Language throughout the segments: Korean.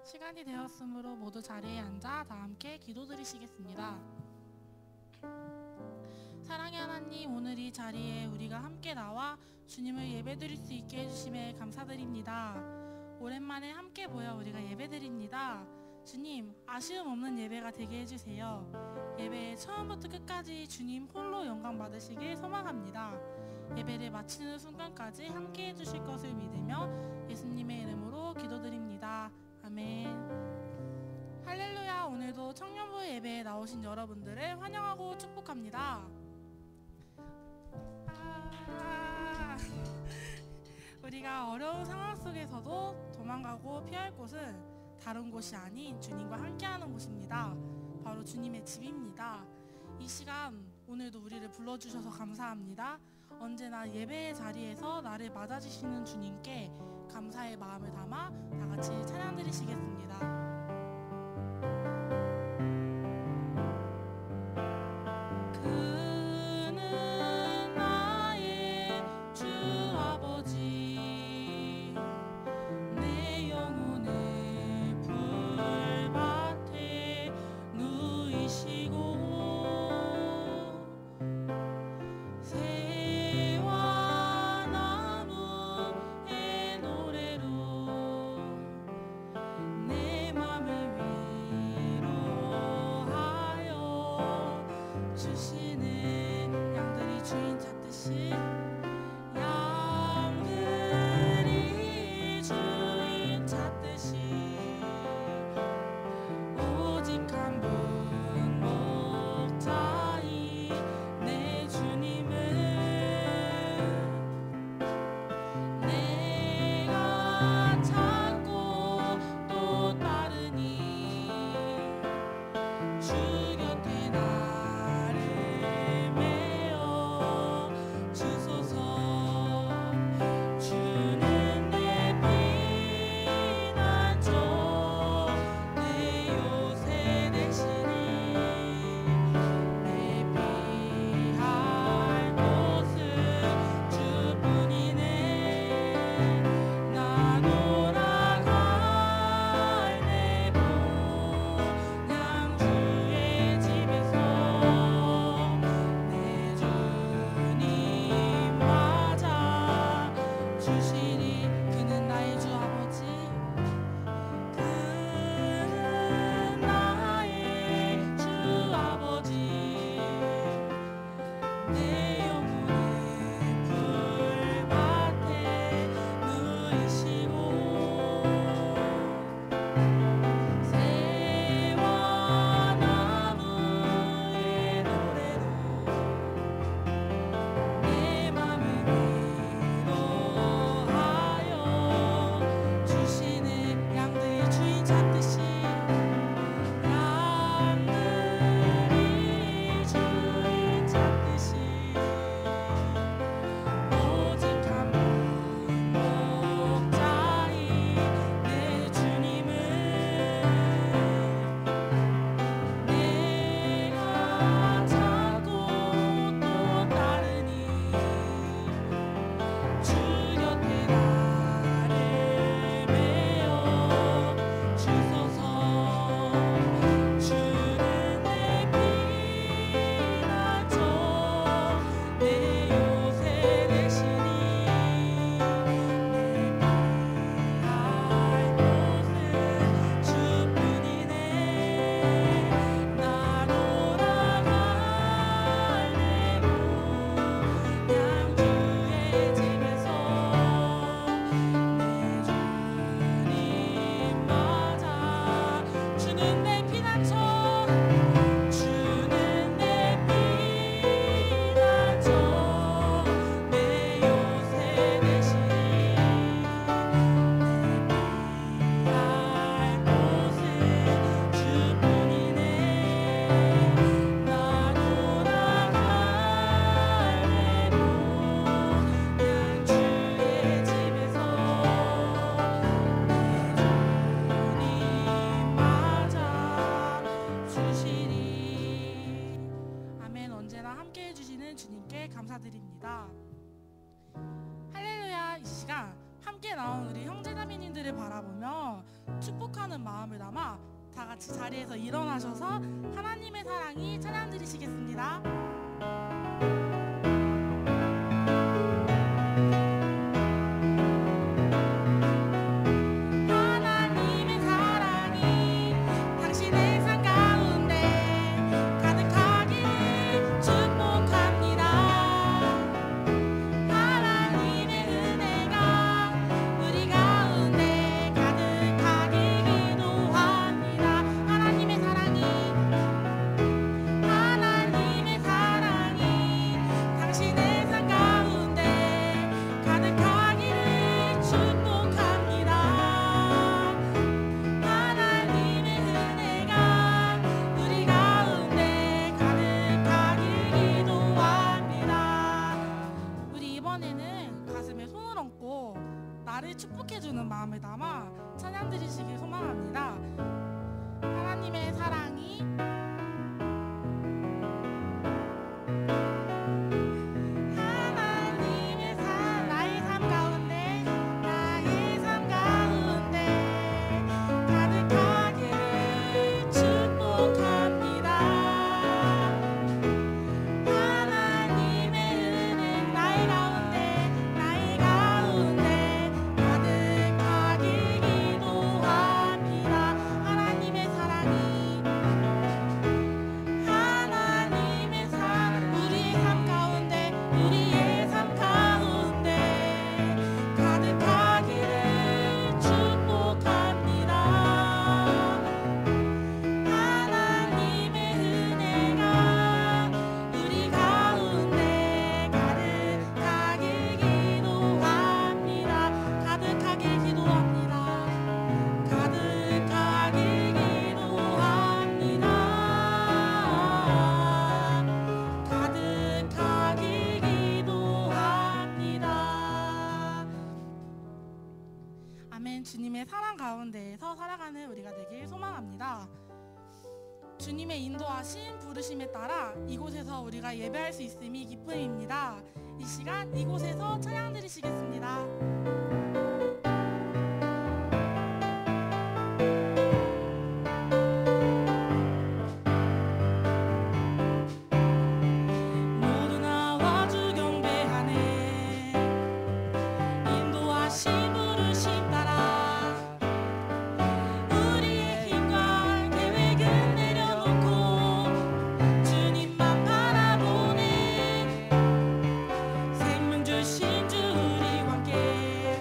시간이 되었으므로 모두 자리에 앉아 다 함께 기도드리시겠습니다. 사랑의 하나님, 오늘 이 자리에 우리가 함께 나와 주님을 예배드릴 수 있게 해주심에 감사드립니다. 오랜만에 함께 모여 우리가 예배드립니다. 주님, 아쉬움 없는 예배가 되게 해주세요. 예배의 처음부터 끝까지 주님 홀로 영광 받으시길 소망합니다. 예배를 마치는 순간까지 함께 해주실 것을 믿으며 예수님의 이름으로 기도드립니다. 아멘. 할렐루야. 오늘도 청년부 예배에 나오신 여러분들을 환영하고 축복합니다. 우리가 어려운 상황 속에서도 도망가고 피할 곳은 다른 곳이 아닌 주님과 함께하는 곳입니다. 바로 주님의 집입니다. 이 시간 오늘도 우리를 불러주셔서 감사합니다. 언제나 예배의 자리에서 나를 맞아주시는 주님께 감사의 마음을 담아 다 같이 찬양 드리시겠습니다. 감사드립니다. 할렐루야. 이 시간 함께 나온 우리 형제자매님들을 바라보며 축복하는 마음 마음을 담아 다 같이 자리에서 일어나셔서 하나님의 사랑이 찬양 드리시겠습니다. 나를 축복해주는 마음을 담아 찬양 드리시길 소망합니다. 하나님의 사랑이 나의 삶 가운데 가득하기를 축복합니다. 하나님의 은혜 나의 가운데 아멘. 주님의 사랑 가운데에서 살아가는 우리가 되길 소망합니다. 주님의 인도하심 부르심에 따라 이곳에서 우리가 예배할 수 있음이 기쁨입니다. 이 시간 이곳에서 찬양 드리시겠습니다. 주신 주 우리와 함께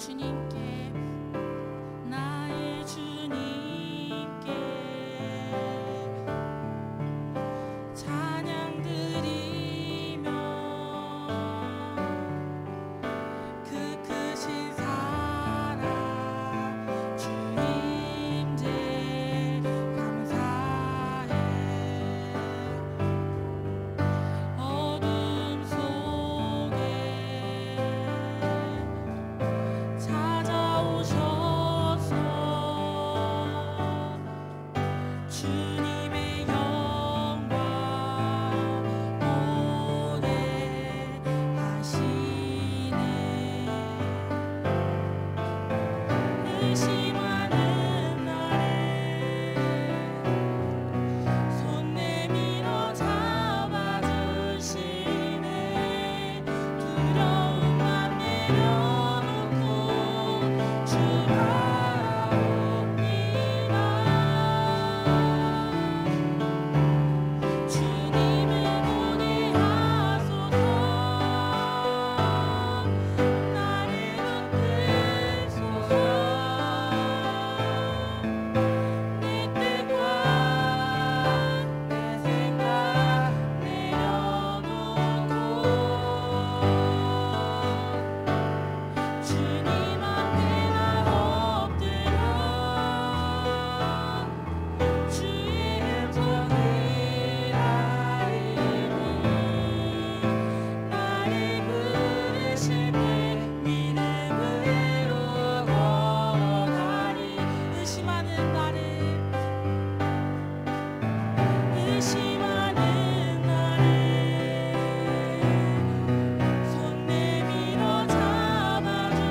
주님께 나의 주님께 찬양 드리며 그 크신 사랑 주님께 감사해. 어둠 속에 찾아오셔서 주님의 영광 보내하시네. 의심하는 날에 손 내밀어 잡아주시네. 두려움만 내려놓고 주 바라봅니다. 주님을 보게 하소서. 나를 붙드소서. 내 뜻과 내 생각 내려놓고 주님 앞에 나 엎드려 주의 음성이라이니 나를 부르실 때 믿음으로 걸어가리. 의심하는 날에 손 내밀어 잡아주시네.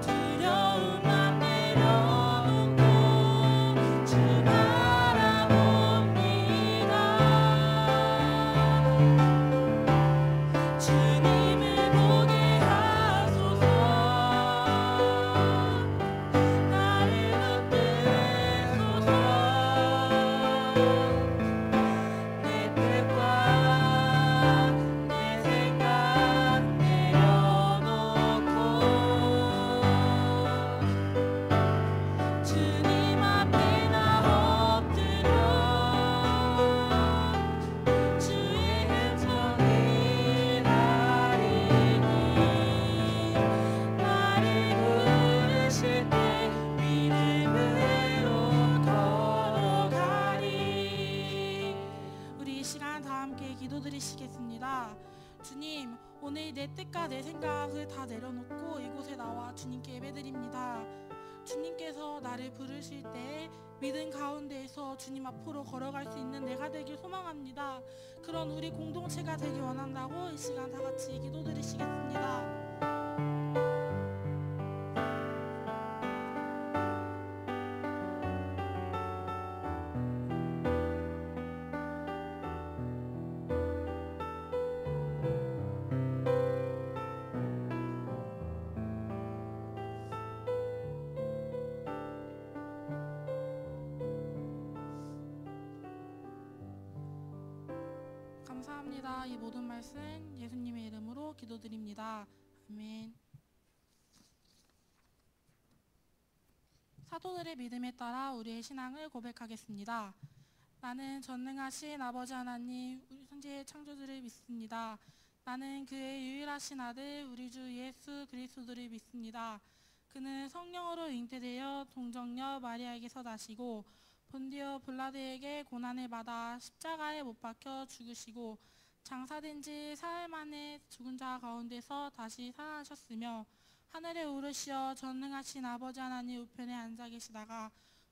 두려움만 내려놓고 주 바라봅니다. 주님을 보게 하소서. 나를 붙드소서. 내 뜻과 내 생각 내려놓고 주님 앞에 나 엎드려 주의 음성이라이니 나를 부르실 때 믿음으로 걸어가리. 우리 이 시간 다 함께 기도드리시겠습니다. 주님, 오늘 내 뜻과 내 생각을 다 내려놓고 이곳에 나와 주님께 예배드립니다. 주님께서 나를 부르실 때 믿음 가운데에서 주님 앞으로 걸어갈 수 있는 내가 되길 소망합니다. 그런 우리 공동체가 되길 원한다고 이 시간 다 같이 기도드리시겠습니다. 감사합니다. 이 모든 말씀 예수님의 이름으로 기도드립니다. 아멘. 사도들의 믿음에 따라 우리의 신앙을 고백하겠습니다. 나는 전능하신 아버지 하나님, 우리 천지의 창조주를 믿습니다. 나는 그의 유일하신 아들 우리 주 예수 그리스도를 믿습니다. 그는 성령으로 잉태되어 동정녀 마리아에게서 나시고 본디오 빌라도에게 고난을 받아 십자가에 못 박혀 죽으시고 장사된 지 사흘 만에 죽은 자 가운데서 다시 살아나셨으며 하늘에 오르시어 전능하신 아버지 하나님 우편에 앉아 계시다가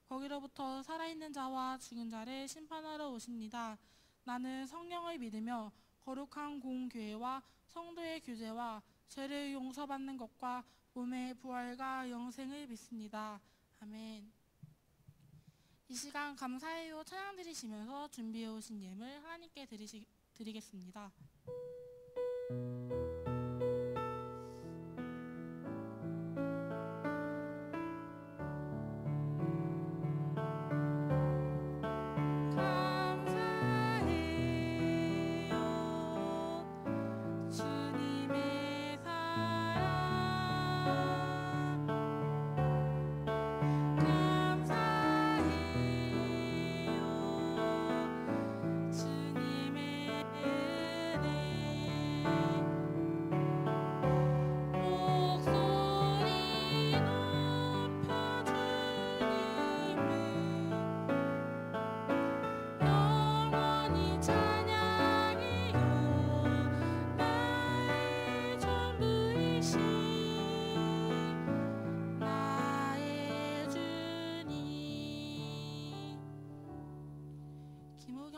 거기로부터 살아있는 자와 죽은 자를 심판하러 오십니다. 나는 성령을 믿으며 거룩한 공교회와 성도의 교제와 죄를 용서받는 것과 몸의 부활과 영생을 믿습니다. 아멘. 이 시간 감사해요 찬양 드리시면서 준비해 오신 예물 하나님께 드리겠습니다. 감사해요 주님의 사랑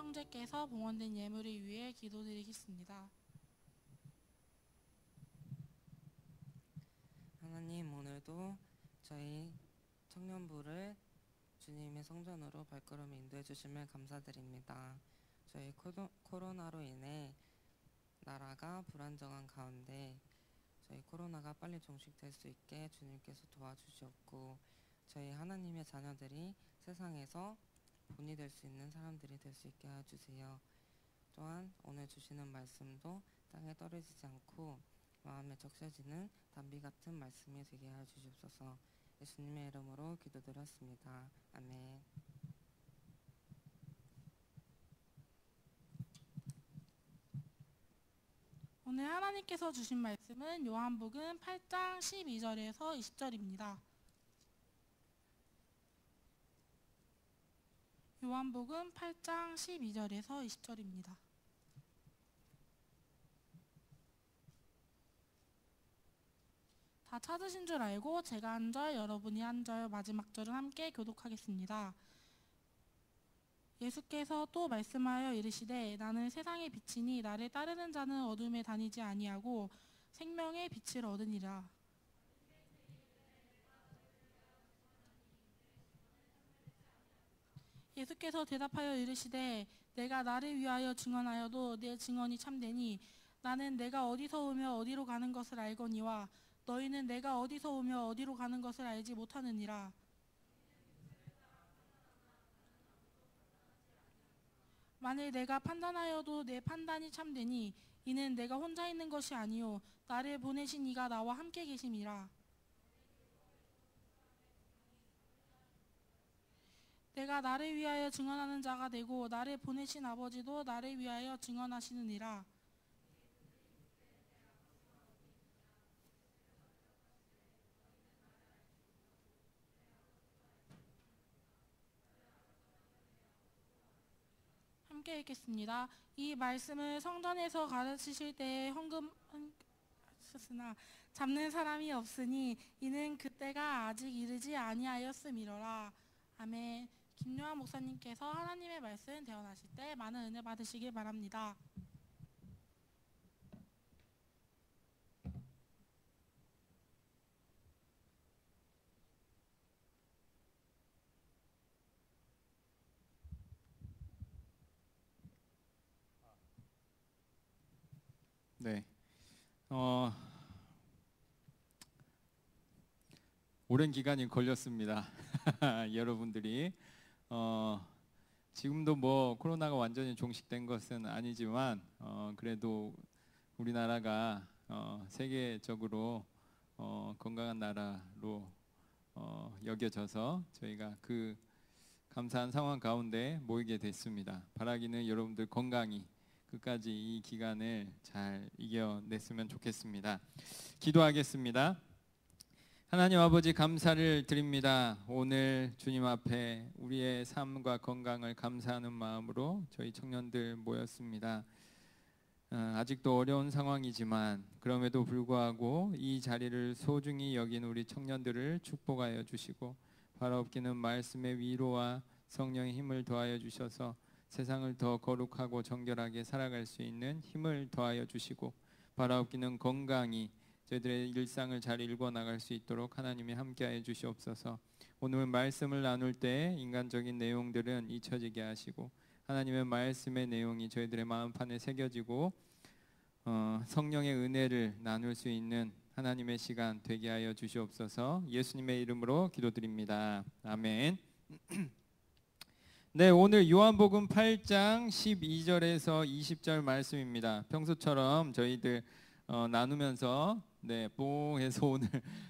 형제께서 봉헌된 예물을 위해 기도드리겠습니다. 하나님, 오늘도 저희 청년부를 주님의 성전으로 발걸음을 인도해 주심을 감사드립니다. 저희 코로나로 인해 나라가 불안정한 가운데 저희 코로나가 빨리 종식될 수 있게 주님께서 도와주시옵고, 저희 하나님의 자녀들이 세상에서 본이 될 수 있는 사람들이 될 수 있게 해주세요. 또한 오늘 주시는 말씀도 땅에 떨어지지 않고 마음에 적셔지는 단비 같은 말씀이 되게 하여 주시옵소서. 예수님의 이름으로 기도드렸습니다. 아멘. 오늘 하나님께서 주신 말씀은 요한복음 8장 12절에서 20절입니다. 요한복음 8장 12절에서 20절입니다. 다 찾으신 줄 알고 제가 한 절, 여러분이 한 절, 마지막 절은 함께 교독하겠습니다. 예수께서 또 말씀하여 이르시되 나는 세상의 빛이니 나를 따르는 자는 어둠에 다니지 아니하고 생명의 빛을 얻으니라. 예수께서 대답하여 이르시되 내가 나를 위하여 증언하여도 내 증언이 참되니 나는 내가 어디서 오며 어디로 가는 것을 알거니와 너희는 내가 어디서 오며 어디로 가는 것을 알지 못하느니라. 만일 내가 판단하여도 내 판단이 참되니 이는 내가 혼자 있는 것이 아니요 나를 보내신 이가 나와 함께 계심이라. 내가 나를 위하여 증언하는 자가 되고 나를 보내신 아버지도 나를 위하여 증언하시느니라. 함께 읽겠습니다. 이 말씀을 성전에서 가르치실 때에 헌금하셨으나 잡는 사람이 없으니 이는 그때가 아직 이르지 아니하였음이로라. 아멘. 김요한 목사님께서 하나님의 말씀 대언하실 때 많은 은혜 받으시길 바랍니다. 네. 오랜 기간이 걸렸습니다. 여러분들이 지금도 뭐 코로나가 완전히 종식된 것은 아니지만 그래도 우리나라가 세계적으로 건강한 나라로 여겨져서 저희가 그 감사한 상황 가운데 모이게 됐습니다. 바라기는 여러분들 건강히 끝까지 이 기간을 잘 이겨냈으면 좋겠습니다. 기도하겠습니다. 하나님 아버지, 감사를 드립니다. 오늘 주님 앞에 우리의 삶과 건강을 감사하는 마음으로 저희 청년들 모였습니다. 아직도 어려운 상황이지만 그럼에도 불구하고 이 자리를 소중히 여긴 우리 청년들을 축복하여 주시고 바라옵기는 말씀의 위로와 성령의 힘을 더하여 주셔서 세상을 더 거룩하고 정결하게 살아갈 수 있는 힘을 더하여 주시고 바라옵기는 건강히 저희들의 일상을 잘 읽어나갈 수 있도록 하나님이 함께하여 주시옵소서. 오늘 말씀을 나눌 때 인간적인 내용들은 잊혀지게 하시고 하나님의 말씀의 내용이 저희들의 마음판에 새겨지고 성령의 은혜를 나눌 수 있는 하나님의 시간 되게 하여 주시옵소서. 예수님의 이름으로 기도드립니다. 아멘. 네, 오늘 요한복음 8장 12절에서 20절 말씀입니다. 평소처럼 저희들 나누면서 뽕 해서 오늘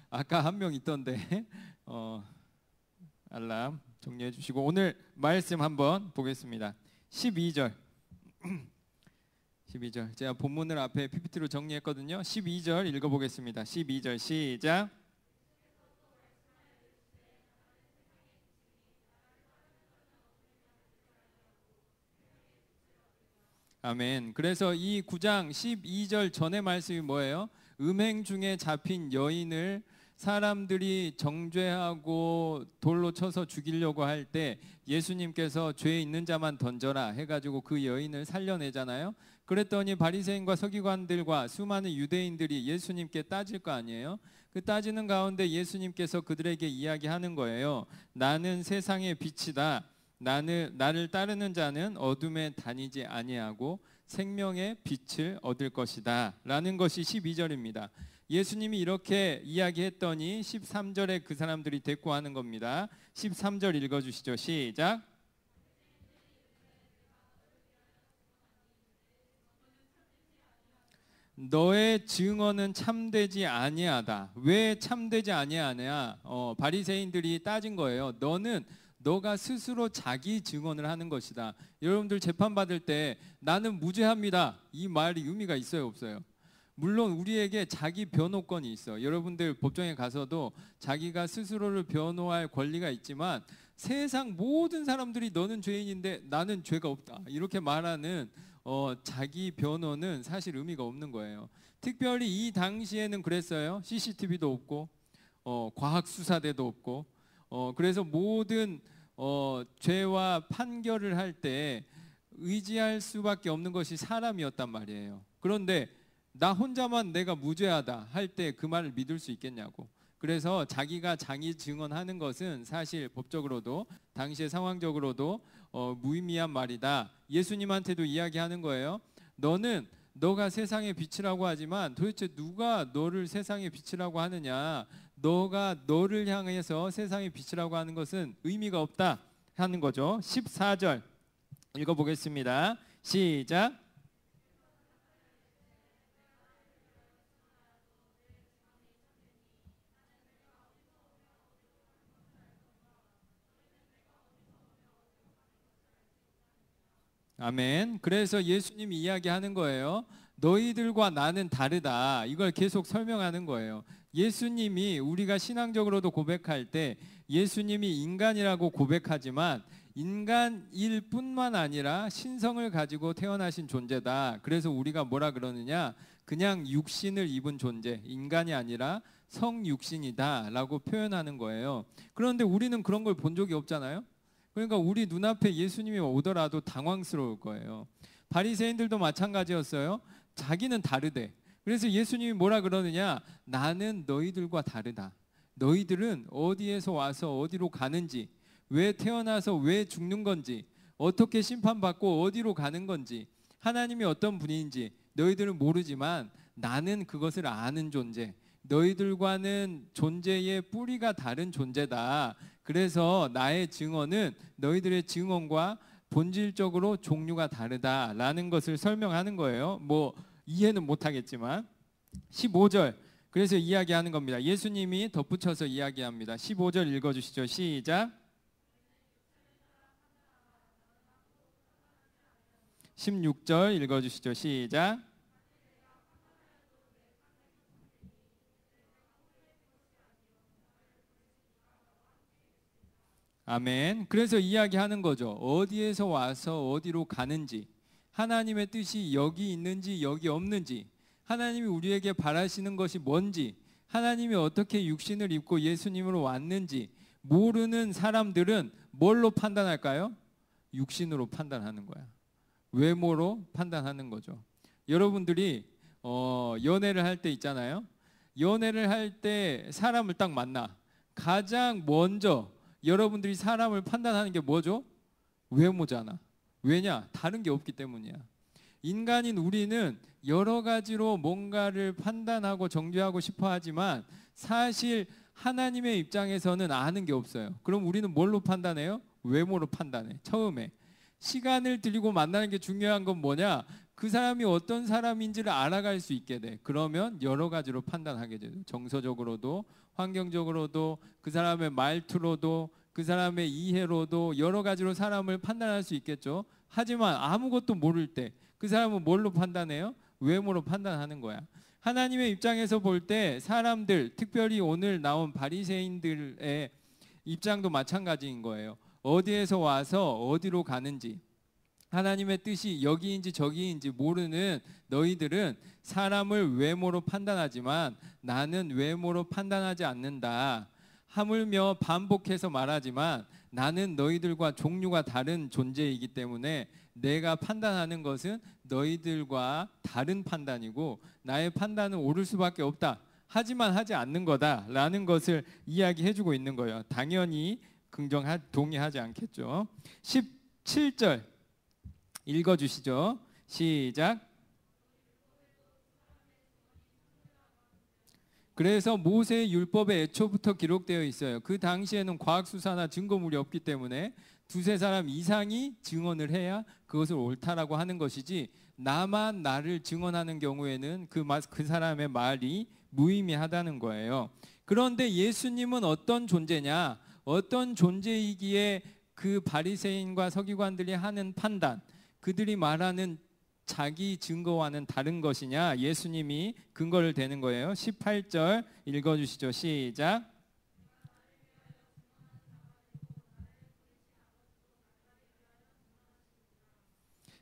아까 한 명 있던데 알람 정리해 주시고 오늘 말씀 한번 보겠습니다. 12절 12절 제가 본문을 앞에 PPT로 정리했거든요. 12절 읽어보겠습니다. 12절 시작. 아멘. 그래서 이 9장 12절 전의 말씀이 뭐예요? 음행 중에 잡힌 여인을 사람들이 정죄하고 돌로 쳐서 죽이려고 할 때 예수님께서 죄 있는 자만 던져라 해가지고 그 여인을 살려내잖아요. 그랬더니 바리새인과 서기관들과 수많은 유대인들이 예수님께 따질 거 아니에요. 그 따지는 가운데 예수님께서 그들에게 이야기하는 거예요. 나는 세상의 빛이다. 나를 따르는 자는 어둠에 다니지 아니하고 생명의 빛을 얻을 것이다 라는 것이 12절입니다. 예수님이 이렇게 이야기했더니 13절에 그 사람들이 대꾸하는 겁니다. 13절 읽어주시죠. 시작. 너의 증언은 참되지 아니하다. 왜 참되지 아니하냐? 바리새인들이 따진 거예요. 너가 스스로 자기 증언을 하는 것이다. 여러분들 재판 받을 때 나는 무죄합니다. 이 말이 의미가 있어요, 없어요? 물론 우리에게 자기 변호권이 있어. 여러분들 법정에 가서도 자기가 스스로를 변호할 권리가 있지만 세상 모든 사람들이 너는 죄인인데 나는 죄가 없다. 이렇게 말하는 자기 변호는 사실 의미가 없는 거예요. 특별히 이 당시에는 그랬어요. CCTV도 없고 과학 수사대도 없고 그래서 모든 죄와 판결을 할 때 의지할 수밖에 없는 것이 사람이었단 말이에요. 그런데 나 혼자만 내가 무죄하다 할 때 그 말을 믿을 수 있겠냐고. 그래서 자기가 자기 증언하는 것은 사실 법적으로도 당시의 상황적으로도 무의미한 말이다. 예수님한테도 이야기하는 거예요. 너가 세상의 빛이라고 하지만 도대체 누가 너를 세상의 빛이라고 하느냐. 너가 너를 향해서 세상의 빛이라고 하는 것은 의미가 없다 하는 거죠. 14절 읽어보겠습니다. 시작. 아멘. 그래서 예수님이 이야기하는 거예요. 너희들과 나는 다르다. 이걸 계속 설명하는 거예요. 예수님이 우리가 신앙적으로도 고백할 때 예수님이 인간이라고 고백하지만 인간일 뿐만 아니라 신성을 가지고 태어나신 존재다. 그래서 우리가 뭐라 그러느냐? 그냥 육신을 입은 존재, 인간이 아니라 성육신이다 라고 표현하는 거예요. 그런데 우리는 그런 걸 본 적이 없잖아요. 그러니까 우리 눈앞에 예수님이 오더라도 당황스러울 거예요. 바리새인들도 마찬가지였어요. 자기는 다르대. 그래서 예수님이 뭐라 그러느냐? 나는 너희들과 다르다. 너희들은 어디에서 와서 어디로 가는지, 왜 태어나서 왜 죽는 건지, 어떻게 심판받고 어디로 가는 건지, 하나님이 어떤 분인지 너희들은 모르지만 나는 그것을 아는 존재. 너희들과는 존재의 뿌리가 다른 존재다. 그래서 나의 증언은 너희들의 증언과 본질적으로 종류가 다르다라는 것을 설명하는 거예요. 뭐 이해는 못하겠지만 15절 그래서 이야기하는 겁니다. 예수님이 덧붙여서 이야기합니다. 15절 읽어주시죠. 시작. 16절 읽어주시죠. 시작. 아멘. 그래서 이야기하는 거죠. 어디에서 와서 어디로 가는지, 하나님의 뜻이 여기 있는지 여기 없는지, 하나님이 우리에게 바라시는 것이 뭔지, 하나님이 어떻게 육신을 입고 예수님으로 왔는지 모르는 사람들은 뭘로 판단할까요? 육신으로 판단하는 거야. 외모로 판단하는 거죠. 여러분들이 연애를 할 때 있잖아요. 연애를 할 때 사람을 딱 만나. 가장 먼저 여러분들이 사람을 판단하는 게 뭐죠? 외모잖아. 왜냐? 다른 게 없기 때문이야. 인간인 우리는 여러 가지로 뭔가를 판단하고 정죄하고 싶어 하지만 사실 하나님의 입장에서는 아는 게 없어요. 그럼 우리는 뭘로 판단해요? 외모로 판단해. 처음에. 시간을 들이고 만나는 게 중요한 건 뭐냐? 그 사람이 어떤 사람인지를 알아갈 수 있게 돼. 그러면 여러 가지로 판단하게 돼요. 정서적으로도 환경적으로도 그 사람의 말투로도 그 사람의 이해로도 여러 가지로 사람을 판단할 수 있겠죠. 하지만 아무것도 모를 때 그 사람은 뭘로 판단해요? 외모로 판단하는 거야. 하나님의 입장에서 볼 때 사람들, 특별히 오늘 나온 바리새인들의 입장도 마찬가지인 거예요. 어디에서 와서 어디로 가는지, 하나님의 뜻이 여기인지 저기인지 모르는 너희들은 사람을 외모로 판단하지만 나는 외모로 판단하지 않는다. 하물며 반복해서 말하지만 나는 너희들과 종류가 다른 존재이기 때문에 내가 판단하는 것은 너희들과 다른 판단이고 나의 판단은 옳을 수밖에 없다. 하지만 하지 않는 거다라는 것을 이야기해주고 있는 거예요. 당연히 동의하지 않겠죠. 17절 읽어주시죠. 시작. 그래서 모세의 율법에 애초부터 기록되어 있어요. 그 당시에는 과학수사나 증거물이 없기 때문에 두세 사람 이상이 증언을 해야 그것을 옳다라고 하는 것이지 나만 나를 증언하는 경우에는 그 사람의 말이 무의미하다는 거예요. 그런데 예수님은 어떤 존재냐? 어떤 존재이기에 그 바리새인과 서기관들이 하는 판단, 그들이 말하는 자기 증거와는 다른 것이냐? 예수님이 근거를 대는 거예요. 18절 읽어주시죠. 시작.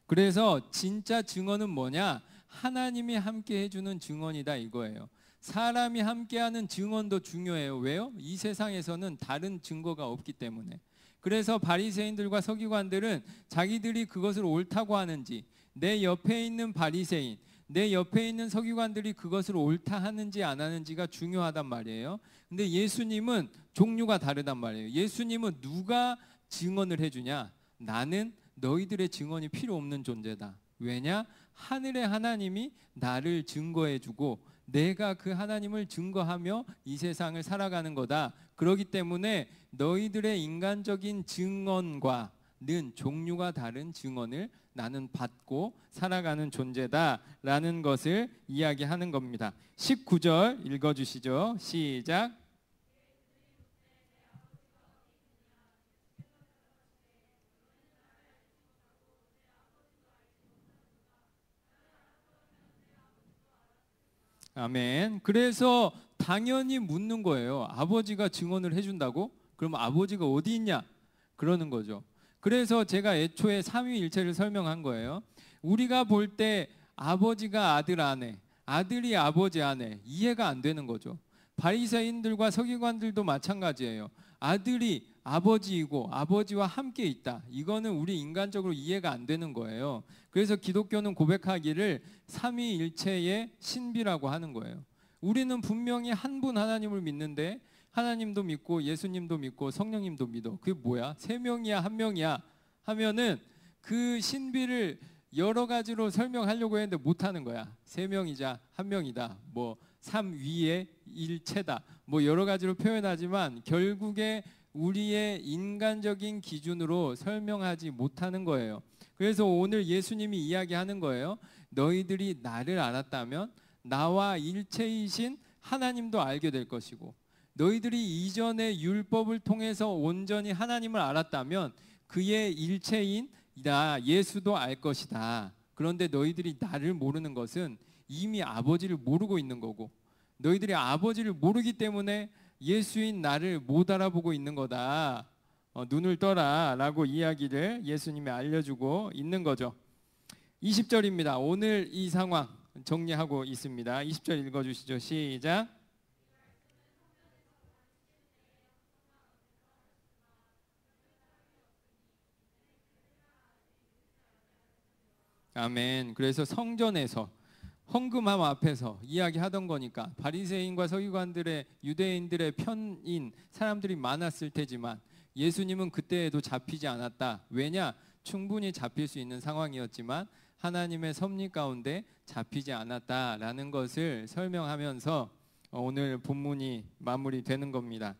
그래서 진짜 증언은 뭐냐? 하나님이 함께 해주는 증언이다 이거예요. 사람이 함께하는 증언도 중요해요. 왜요? 이 세상에서는 다른 증거가 없기 때문에. 그래서 바리새인들과 서기관들은 자기들이 그것을 옳다고 하는지, 내 옆에 있는 바리새인, 내 옆에 있는 서기관들이 그것을 옳다 하는지 안 하는지가 중요하단 말이에요. 근데 예수님은 종류가 다르단 말이에요. 예수님은 누가 증언을 해주냐? 나는 너희들의 증언이 필요 없는 존재다. 왜냐? 하늘의 하나님이 나를 증거해주고 내가 그 하나님을 증거하며 이 세상을 살아가는 거다. 그렇기 때문에 너희들의 인간적인 증언과는 종류가 다른 증언을 나는 받고 살아가는 존재다라는 것을 이야기하는 겁니다. 19절 읽어주시죠. 시작. 아멘. 그래서 당연히 묻는 거예요. 아버지가 증언을 해준다고? 그럼 아버지가 어디 있냐? 그러는 거죠. 그래서 제가 애초에 삼위일체를 설명한 거예요. 우리가 볼 때 아버지가 아들 안에, 아들이 아버지 안에 이해가 안 되는 거죠. 바리새인들과 서기관들도 마찬가지예요. 아들이 아버지이고 아버지와 함께 있다. 이거는 우리 인간적으로 이해가 안 되는 거예요. 그래서 기독교는 고백하기를 삼위일체의 신비라고 하는 거예요. 우리는 분명히 한 분 하나님을 믿는데 하나님도 믿고 예수님도 믿고 성령님도 믿어. 그게 뭐야? 세 명이야 한 명이야 하면은 그 신비를 여러 가지로 설명하려고 했는데 못하는 거야. 세 명이자 한 명이다. 뭐 삼위의 일체다. 뭐 여러 가지로 표현하지만 결국에 우리의 인간적인 기준으로 설명하지 못하는 거예요. 그래서 오늘 예수님이 이야기하는 거예요. 너희들이 나를 알았다면 나와 일체이신 하나님도 알게 될 것이고 너희들이 이전의 율법을 통해서 온전히 하나님을 알았다면 그의 일체인 나 예수도 알 것이다. 그런데 너희들이 나를 모르는 것은 이미 아버지를 모르고 있는 거고 너희들이 아버지를 모르기 때문에 예수인 나를 못 알아보고 있는 거다. 눈을 떠라 라고 이야기를 예수님이 알려주고 있는 거죠. 20절입니다. 오늘 이 상황 정리하고 있습니다. 20절 읽어주시죠. 시작. 아멘. 그래서 성전에서 헌금함 앞에서 이야기하던 거니까 바리새인과 서기관들의 유대인들의 편인 사람들이 많았을 테지만 예수님은 그때에도 잡히지 않았다. 왜냐? 충분히 잡힐 수 있는 상황이었지만 하나님의 섭리 가운데 잡히지 않았다라는 것을 설명하면서 오늘 본문이 마무리되는 겁니다.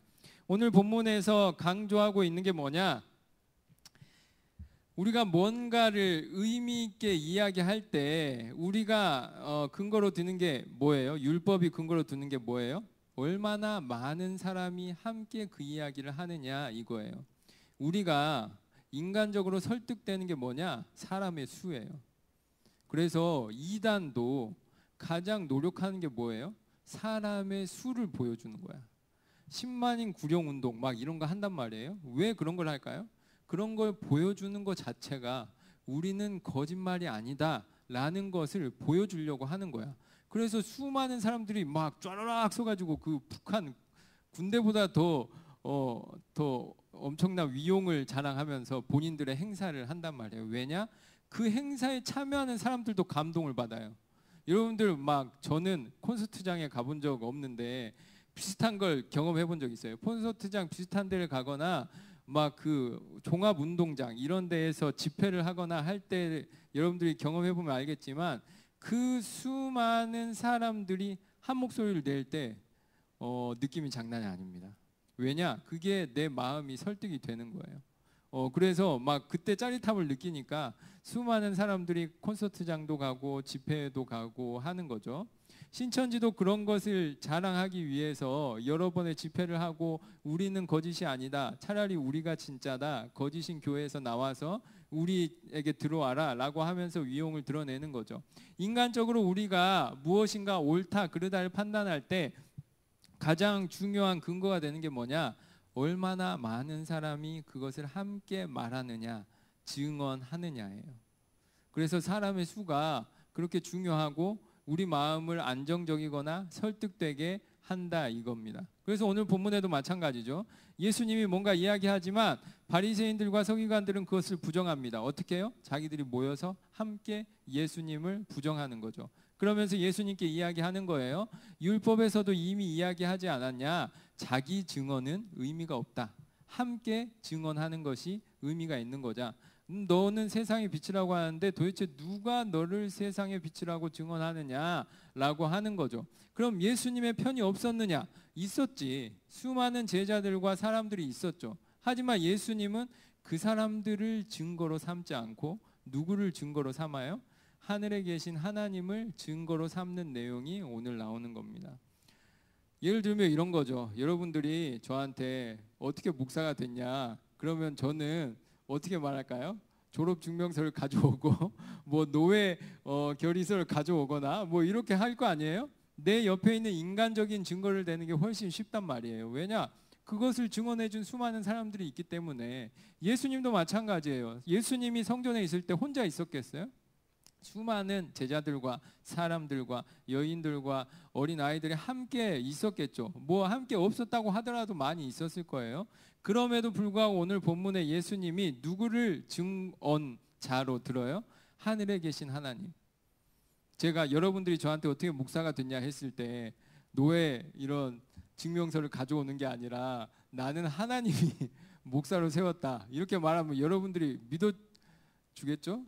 오늘 본문에서 강조하고 있는 게 뭐냐? 우리가 뭔가를 의미 있게 이야기할 때 우리가 근거로 드는 게 뭐예요? 율법이 근거로 드는 게 뭐예요? 얼마나 많은 사람이 함께 그 이야기를 하느냐 이거예요. 우리가 인간적으로 설득되는 게 뭐냐? 사람의 수예요. 그래서 이단도 가장 노력하는 게 뭐예요? 사람의 수를 보여주는 거야. 10만인 구령 운동 막 이런 거 한단 말이에요. 왜 그런 걸 할까요? 그런 걸 보여주는 것 자체가 우리는 거짓말이 아니다라는 것을 보여주려고 하는 거야. 그래서 수많은 사람들이 막 쫘라락 서가지고 그 북한 군대보다 더 엄청난 위용을 자랑하면서 본인들의 행사를 한단 말이에요. 왜냐? 그 행사에 참여하는 사람들도 감동을 받아요. 여러분들 막 저는 콘서트장에 가본 적 없는데 비슷한 걸 경험해 본 적 있어요. 콘서트장 비슷한 데를 가거나 막 그 종합운동장 이런 데에서 집회를 하거나 할 때 여러분들이 경험해 보면 알겠지만 그 수많은 사람들이 한 목소리를 낼 때 느낌이 장난이 아닙니다. 왜냐? 그게 내 마음이 설득이 되는 거예요. 그래서 막 그때 짜릿함을 느끼니까 수많은 사람들이 콘서트장도 가고 집회에도 가고 하는 거죠. 신천지도 그런 것을 자랑하기 위해서 여러 번의 집회를 하고 우리는 거짓이 아니다. 차라리 우리가 진짜다. 거짓인 교회에서 나와서 우리에게 들어와라 라고 하면서 위용을 드러내는 거죠. 인간적으로 우리가 무엇인가 옳다 그르다를 판단할 때 가장 중요한 근거가 되는 게 뭐냐? 얼마나 많은 사람이 그것을 함께 말하느냐, 증언하느냐예요. 그래서 사람의 수가 그렇게 중요하고 우리 마음을 안정적이거나 설득되게 한다 이겁니다. 그래서 오늘 본문에도 마찬가지죠. 예수님이 뭔가 이야기하지만 바리새인들과 서기관들은 그것을 부정합니다. 어떻게 해요? 자기들이 모여서 함께 예수님을 부정하는 거죠. 그러면서 예수님께 이야기하는 거예요. 율법에서도 이미 이야기하지 않았냐? 자기 증언은 의미가 없다. 함께 증언하는 것이 의미가 있는 거자. 너는 세상의 빛이라고 하는데 도대체 누가 너를 세상의 빛이라고 증언하느냐라고 하는 거죠. 그럼 예수님의 편이 없었느냐? 있었지. 수많은 제자들과 사람들이 있었죠. 하지만 예수님은 그 사람들을 증거로 삼지 않고 누구를 증거로 삼아요? 하늘에 계신 하나님을 증거로 삼는 내용이 오늘 나오는 겁니다. 예를 들면 이런 거죠. 여러분들이 저한테 어떻게 목사가 됐냐? 그러면 저는 어떻게 말할까요? 졸업 증명서를 가져오고 뭐 노회 결의서를 가져오거나 뭐 이렇게 할 거 아니에요? 내 옆에 있는 인간적인 증거를 대는 게 훨씬 쉽단 말이에요. 왜냐? 그것을 증언해 준 수많은 사람들이 있기 때문에. 예수님도 마찬가지예요. 예수님이 성전에 있을 때 혼자 있었겠어요? 수많은 제자들과 사람들과 여인들과 어린아이들이 함께 있었겠죠. 뭐 함께 없었다고 하더라도 많이 있었을 거예요. 그럼에도 불구하고 오늘 본문에 예수님이 누구를 증언자로 들어요? 하늘에 계신 하나님. 제가 여러분들이 저한테 어떻게 목사가 됐냐 했을 때 노예 이런 증명서를 가져오는 게 아니라 나는 하나님이 목사로 세웠다 이렇게 말하면 여러분들이 믿어주겠죠?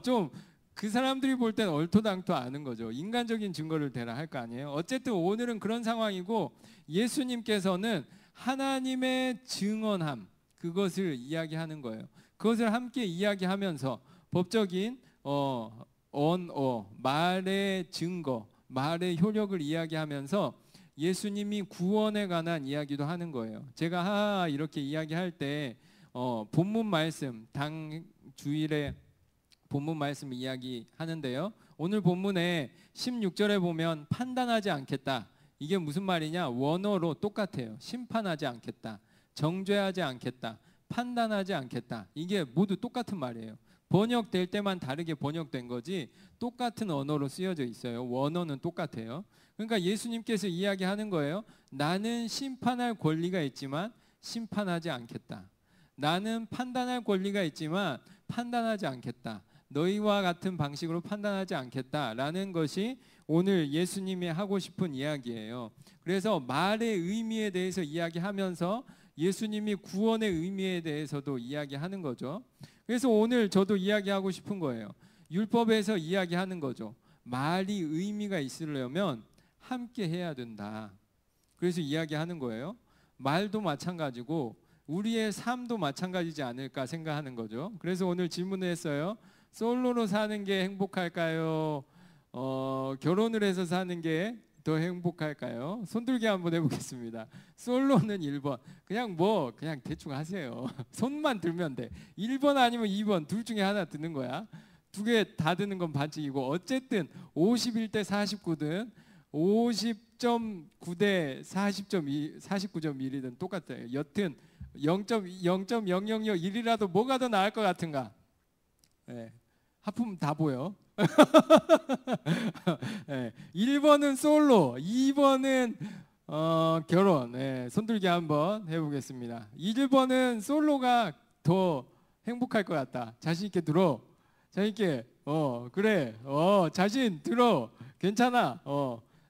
좀 그 사람들이 볼 땐 얼토당토 아는 거죠. 인간적인 증거를 대라 할 거 아니에요. 어쨌든 오늘은 그런 상황이고 예수님께서는 하나님의 증언함 그것을 이야기하는 거예요. 그것을 함께 이야기하면서 법적인 말의 증거, 말의 효력을 이야기하면서 예수님이 구원에 관한 이야기도 하는 거예요. 제가 이렇게 이야기할 때 본문 말씀 당 주일에 본문 말씀 이야기하는데요. 오늘 본문에 16절에 보면 판단하지 않겠다. 이게 무슨 말이냐? 원어로 똑같아요. 심판하지 않겠다. 정죄하지 않겠다. 판단하지 않겠다. 이게 모두 똑같은 말이에요. 번역될 때만 다르게 번역된 거지 똑같은 언어로 쓰여져 있어요. 원어는 똑같아요. 그러니까 예수님께서 이야기하는 거예요. 나는 심판할 권리가 있지만 심판하지 않겠다. 나는 판단할 권리가 있지만 판단하지 않겠다. 너희와 같은 방식으로 판단하지 않겠다라는 것이 오늘 예수님이 하고 싶은 이야기예요. 그래서 말의 의미에 대해서 이야기하면서 예수님이 구원의 의미에 대해서도 이야기하는 거죠. 그래서 오늘 저도 이야기하고 싶은 거예요. 율법에서 이야기하는 거죠. 말이 의미가 있으려면 함께 해야 된다. 그래서 이야기하는 거예요. 말도 마찬가지고 우리의 삶도 마찬가지지 않을까 생각하는 거죠. 그래서 오늘 질문을 했어요. 솔로로 사는 게 행복할까요? 결혼을 해서 사는 게 더 행복할까요? 손들기 한번 해보겠습니다. 솔로는 1번. 그냥 대충 하세요. 손만 들면 돼. 1번 아니면 2번 둘 중에 하나 드는 거야. 두 개 다 드는 건 반칙이고 어쨌든 51대 49든 50.9대 49.1이든 똑같아요. 여튼 0.0001이라도 뭐가 더 나을 것 같은가? 예. 하품 다 보여. 1번은 솔로, 2번은 결혼. 손들기 한번 해보겠습니다. 1번은 솔로가 더 행복할 것 같다. 자신 있게 들어. 자신 있게. 그래. 자신 들어. 괜찮아.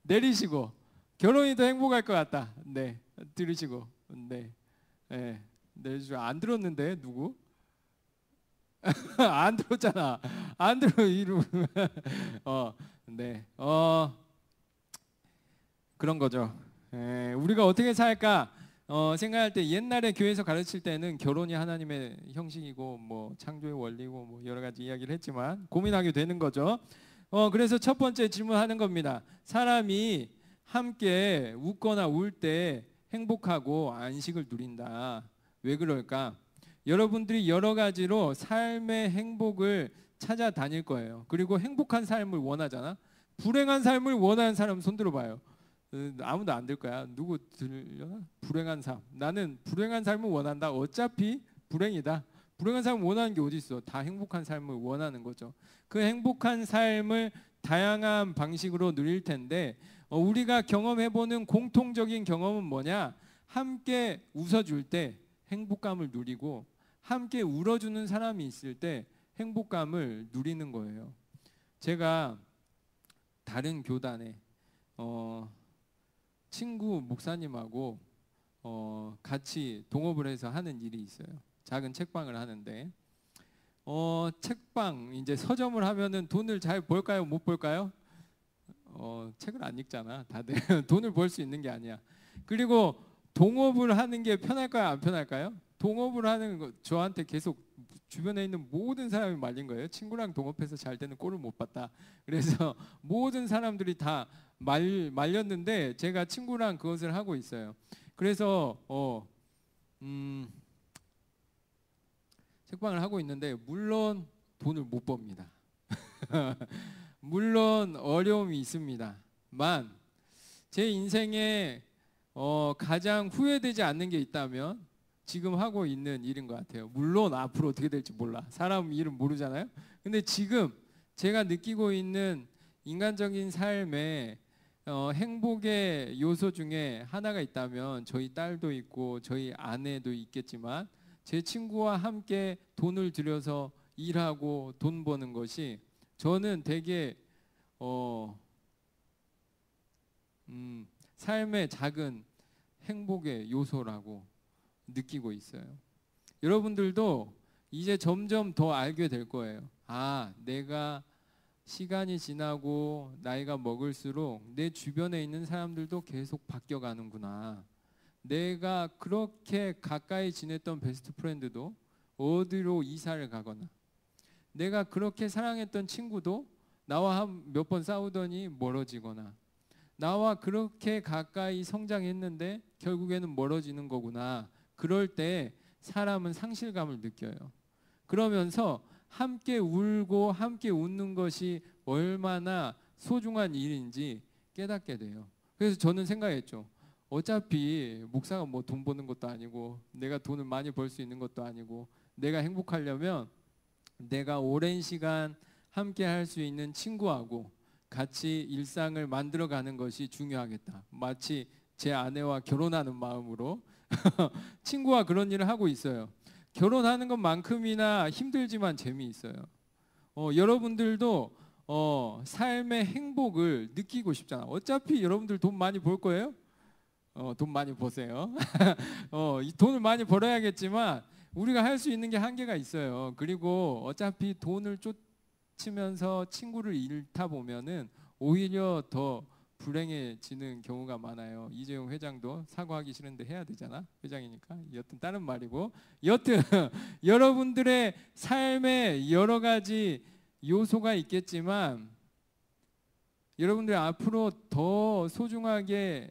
내리시고. 결혼이 더 행복할 것 같다. 네. 들으시고. 네. 내리시고. 안 들었는데 누구? 안 들었잖아. 안 들어 이름. 네. 그런 거죠. 우리가 어떻게 살까? 생각할 때 옛날에 교회에서 가르칠 때는 결혼이 하나님의 형식이고 뭐 창조의 원리고 뭐 여러 가지 이야기를 했지만 고민하게 되는 거죠. 그래서 첫 번째 질문하는 겁니다. 사람이 함께 웃거나 울 때 행복하고 안식을 누린다. 왜 그럴까? 여러분들이 여러 가지로 삶의 행복을 찾아다닐 거예요. 그리고 행복한 삶을 원하잖아. 불행한 삶을 원하는 사람 손 들어봐요. 아무도 안 들 거야. 누구 들려나? 불행한 삶. 나는 불행한 삶을 원한다. 어차피 불행이다. 불행한 삶을 원하는 게 어디 있어? 다 행복한 삶을 원하는 거죠. 그 행복한 삶을 다양한 방식으로 누릴 텐데 우리가 경험해보는 공통적인 경험은 뭐냐? 함께 웃어줄 때 행복감을 누리고 함께 울어주는 사람이 있을 때 행복감을 누리는 거예요. 제가 다른 교단에 친구 목사님하고 같이 동업을 해서 하는 일이 있어요. 작은 책방을 하는데 책방 이제 서점을 하면은 돈을 잘 벌까요? 못 벌까요? 책을 안 읽잖아. 다들 돈을 벌 수 있는 게 아니야. 그리고 동업을 하는 게 편할까요? 안 편할까요? 동업을 하는 거 저한테 계속 주변에 있는 모든 사람이 말린 거예요. 친구랑 동업해서 잘 되는 꼴을 못 봤다. 그래서 모든 사람들이 다 말렸는데 제가 친구랑 그것을 하고 있어요. 그래서 책방을 하고 있는데 물론 돈을 못 법니다. 물론 어려움이 있습니다만 제 인생에 가장 후회되지 않는 게 있다면 지금 하고 있는 일인 것 같아요. 물론 앞으로 어떻게 될지 몰라. 사람 일은 모르잖아요. 근데 지금 제가 느끼고 있는 인간적인 삶의 행복의 요소 중에 하나가 있다면 저희 딸도 있고 저희 아내도 있겠지만 제 친구와 함께 돈을 들여서 일하고 돈 버는 것이 저는 되게 삶의 작은 행복의 요소라고 느끼고 있어요. 여러분들도 이제 점점 더 알게 될 거예요. 아, 내가 시간이 지나고 나이가 먹을수록 내 주변에 있는 사람들도 계속 바뀌어가는구나. 내가 그렇게 가까이 지냈던 베스트 프렌드도 어디로 이사를 가거나 내가 그렇게 사랑했던 친구도 나와 몇 번 싸우더니 멀어지거나 나와 그렇게 가까이 성장했는데 결국에는 멀어지는 거구나. 그럴 때 사람은 상실감을 느껴요. 그러면서 함께 울고 함께 웃는 것이 얼마나 소중한 일인지 깨닫게 돼요. 그래서 저는 생각했죠. 어차피 목사가 뭐 돈 버는 것도 아니고 내가 돈을 많이 벌 수 있는 것도 아니고 내가 행복하려면 내가 오랜 시간 함께 할 수 있는 친구하고 같이 일상을 만들어가는 것이 중요하겠다. 마치 제 아내와 결혼하는 마음으로 친구와 그런 일을 하고 있어요. 결혼하는 것만큼이나 힘들지만 재미있어요. 여러분들도 삶의 행복을 느끼고 싶잖아. 어차피 여러분들 돈 많이 벌 거예요. 돈 많이 버세요. 돈을 많이 벌어야겠지만 우리가 할 수 있는 게 한계가 있어요. 그리고 어차피 돈을 쫓으면서 친구를 잃다 보면은 오히려 더 불행해지는 경우가 많아요. 이재용 회장도 사과하기 싫은데 해야 되잖아. 회장이니까. 여튼 다른 말이고. 여튼 여러분들의 삶에 여러 가지 요소가 있겠지만 여러분들이 앞으로 더 소중하게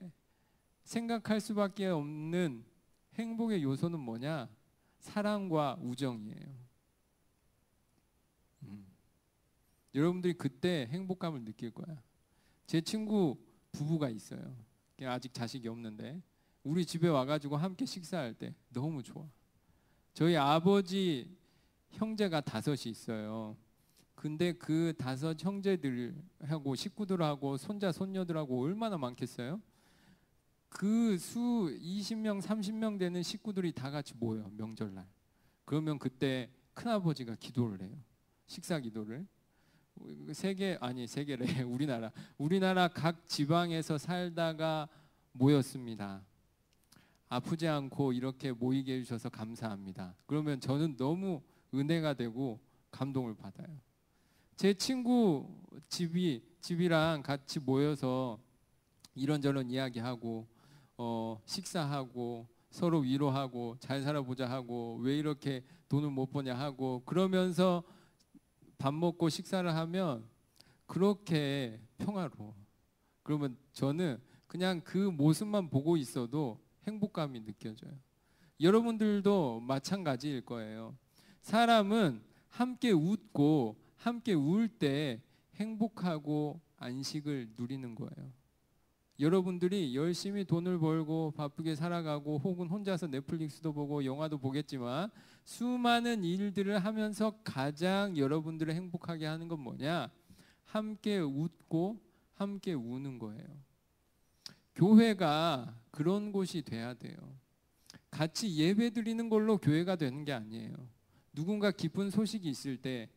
생각할 수밖에 없는 행복의 요소는 뭐냐? 사랑과 우정이에요. 여러분들이 그때 행복감을 느낄 거야. 제 친구 부부가 있어요. 아직 자식이 없는데 우리 집에 와가지고 함께 식사할 때 너무 좋아. 저희 아버지 형제가 5이 있어요. 근데 그 5 형제들하고 식구들하고 손자 손녀들하고 얼마나 많겠어요? 그 수 20명 30명 되는 식구들이 다 같이 모여 명절날. 그러면 그때 큰아버지가 기도를 해요. 식사 기도를. 세계래. 우리나라 각 지방에서 살다가 모였습니다. 아프지 않고 이렇게 모이게 해주셔서 감사합니다. 그러면 저는 너무 은혜가 되고 감동을 받아요. 제 친구 집이랑 같이 모여서 이런저런 이야기하고 식사하고 서로 위로하고 잘 살아보자 하고 왜 이렇게 돈을 못 버냐 하고 그러면서 밥 먹고 식사를 하면 그렇게 평화로워. 그러면 저는 그냥 그 모습만 보고 있어도 행복감이 느껴져요. 여러분들도 마찬가지일 거예요. 사람은 함께 웃고 함께 울 때 행복하고 안식을 누리는 거예요. 여러분들이 열심히 돈을 벌고 바쁘게 살아가고 혹은 혼자서 넷플릭스도 보고 영화도 보겠지만 수많은 일들을 하면서 가장 여러분들을 행복하게 하는 건 뭐냐? 함께 웃고 함께 우는 거예요. 교회가 그런 곳이 돼야 돼요. 같이 예배 드리는 걸로 교회가 되는 게 아니에요. 누군가 기쁜 소식이 있을 때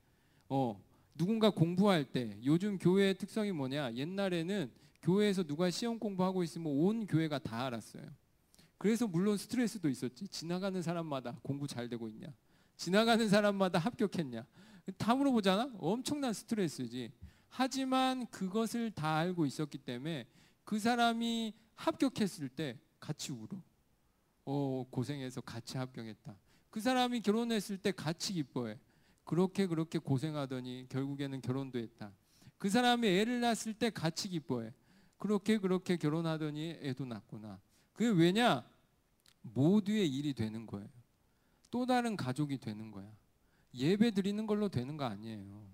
누군가 공부할 때 요즘 교회의 특성이 뭐냐? 옛날에는 교회에서 누가 시험 공부하고 있으면 온 교회가 다 알았어요. 그래서 물론 스트레스도 있었지. 지나가는 사람마다 공부 잘 되고 있냐? 지나가는 사람마다 합격했냐? 다 물어보잖아? 엄청난 스트레스지. 하지만 그것을 다 알고 있었기 때문에 그 사람이 합격했을 때 같이 울어. 고생해서 같이 합격했다. 그 사람이 결혼했을 때 같이 기뻐해. 그렇게 고생하더니 결국에는 결혼도 했다. 그 사람이 애를 낳았을 때 같이 기뻐해. 그렇게 결혼하더니 애도 낳구나. 그게 왜냐? 모두의 일이 되는 거예요. 또 다른 가족이 되는 거야. 예배 드리는 걸로 되는 거 아니에요.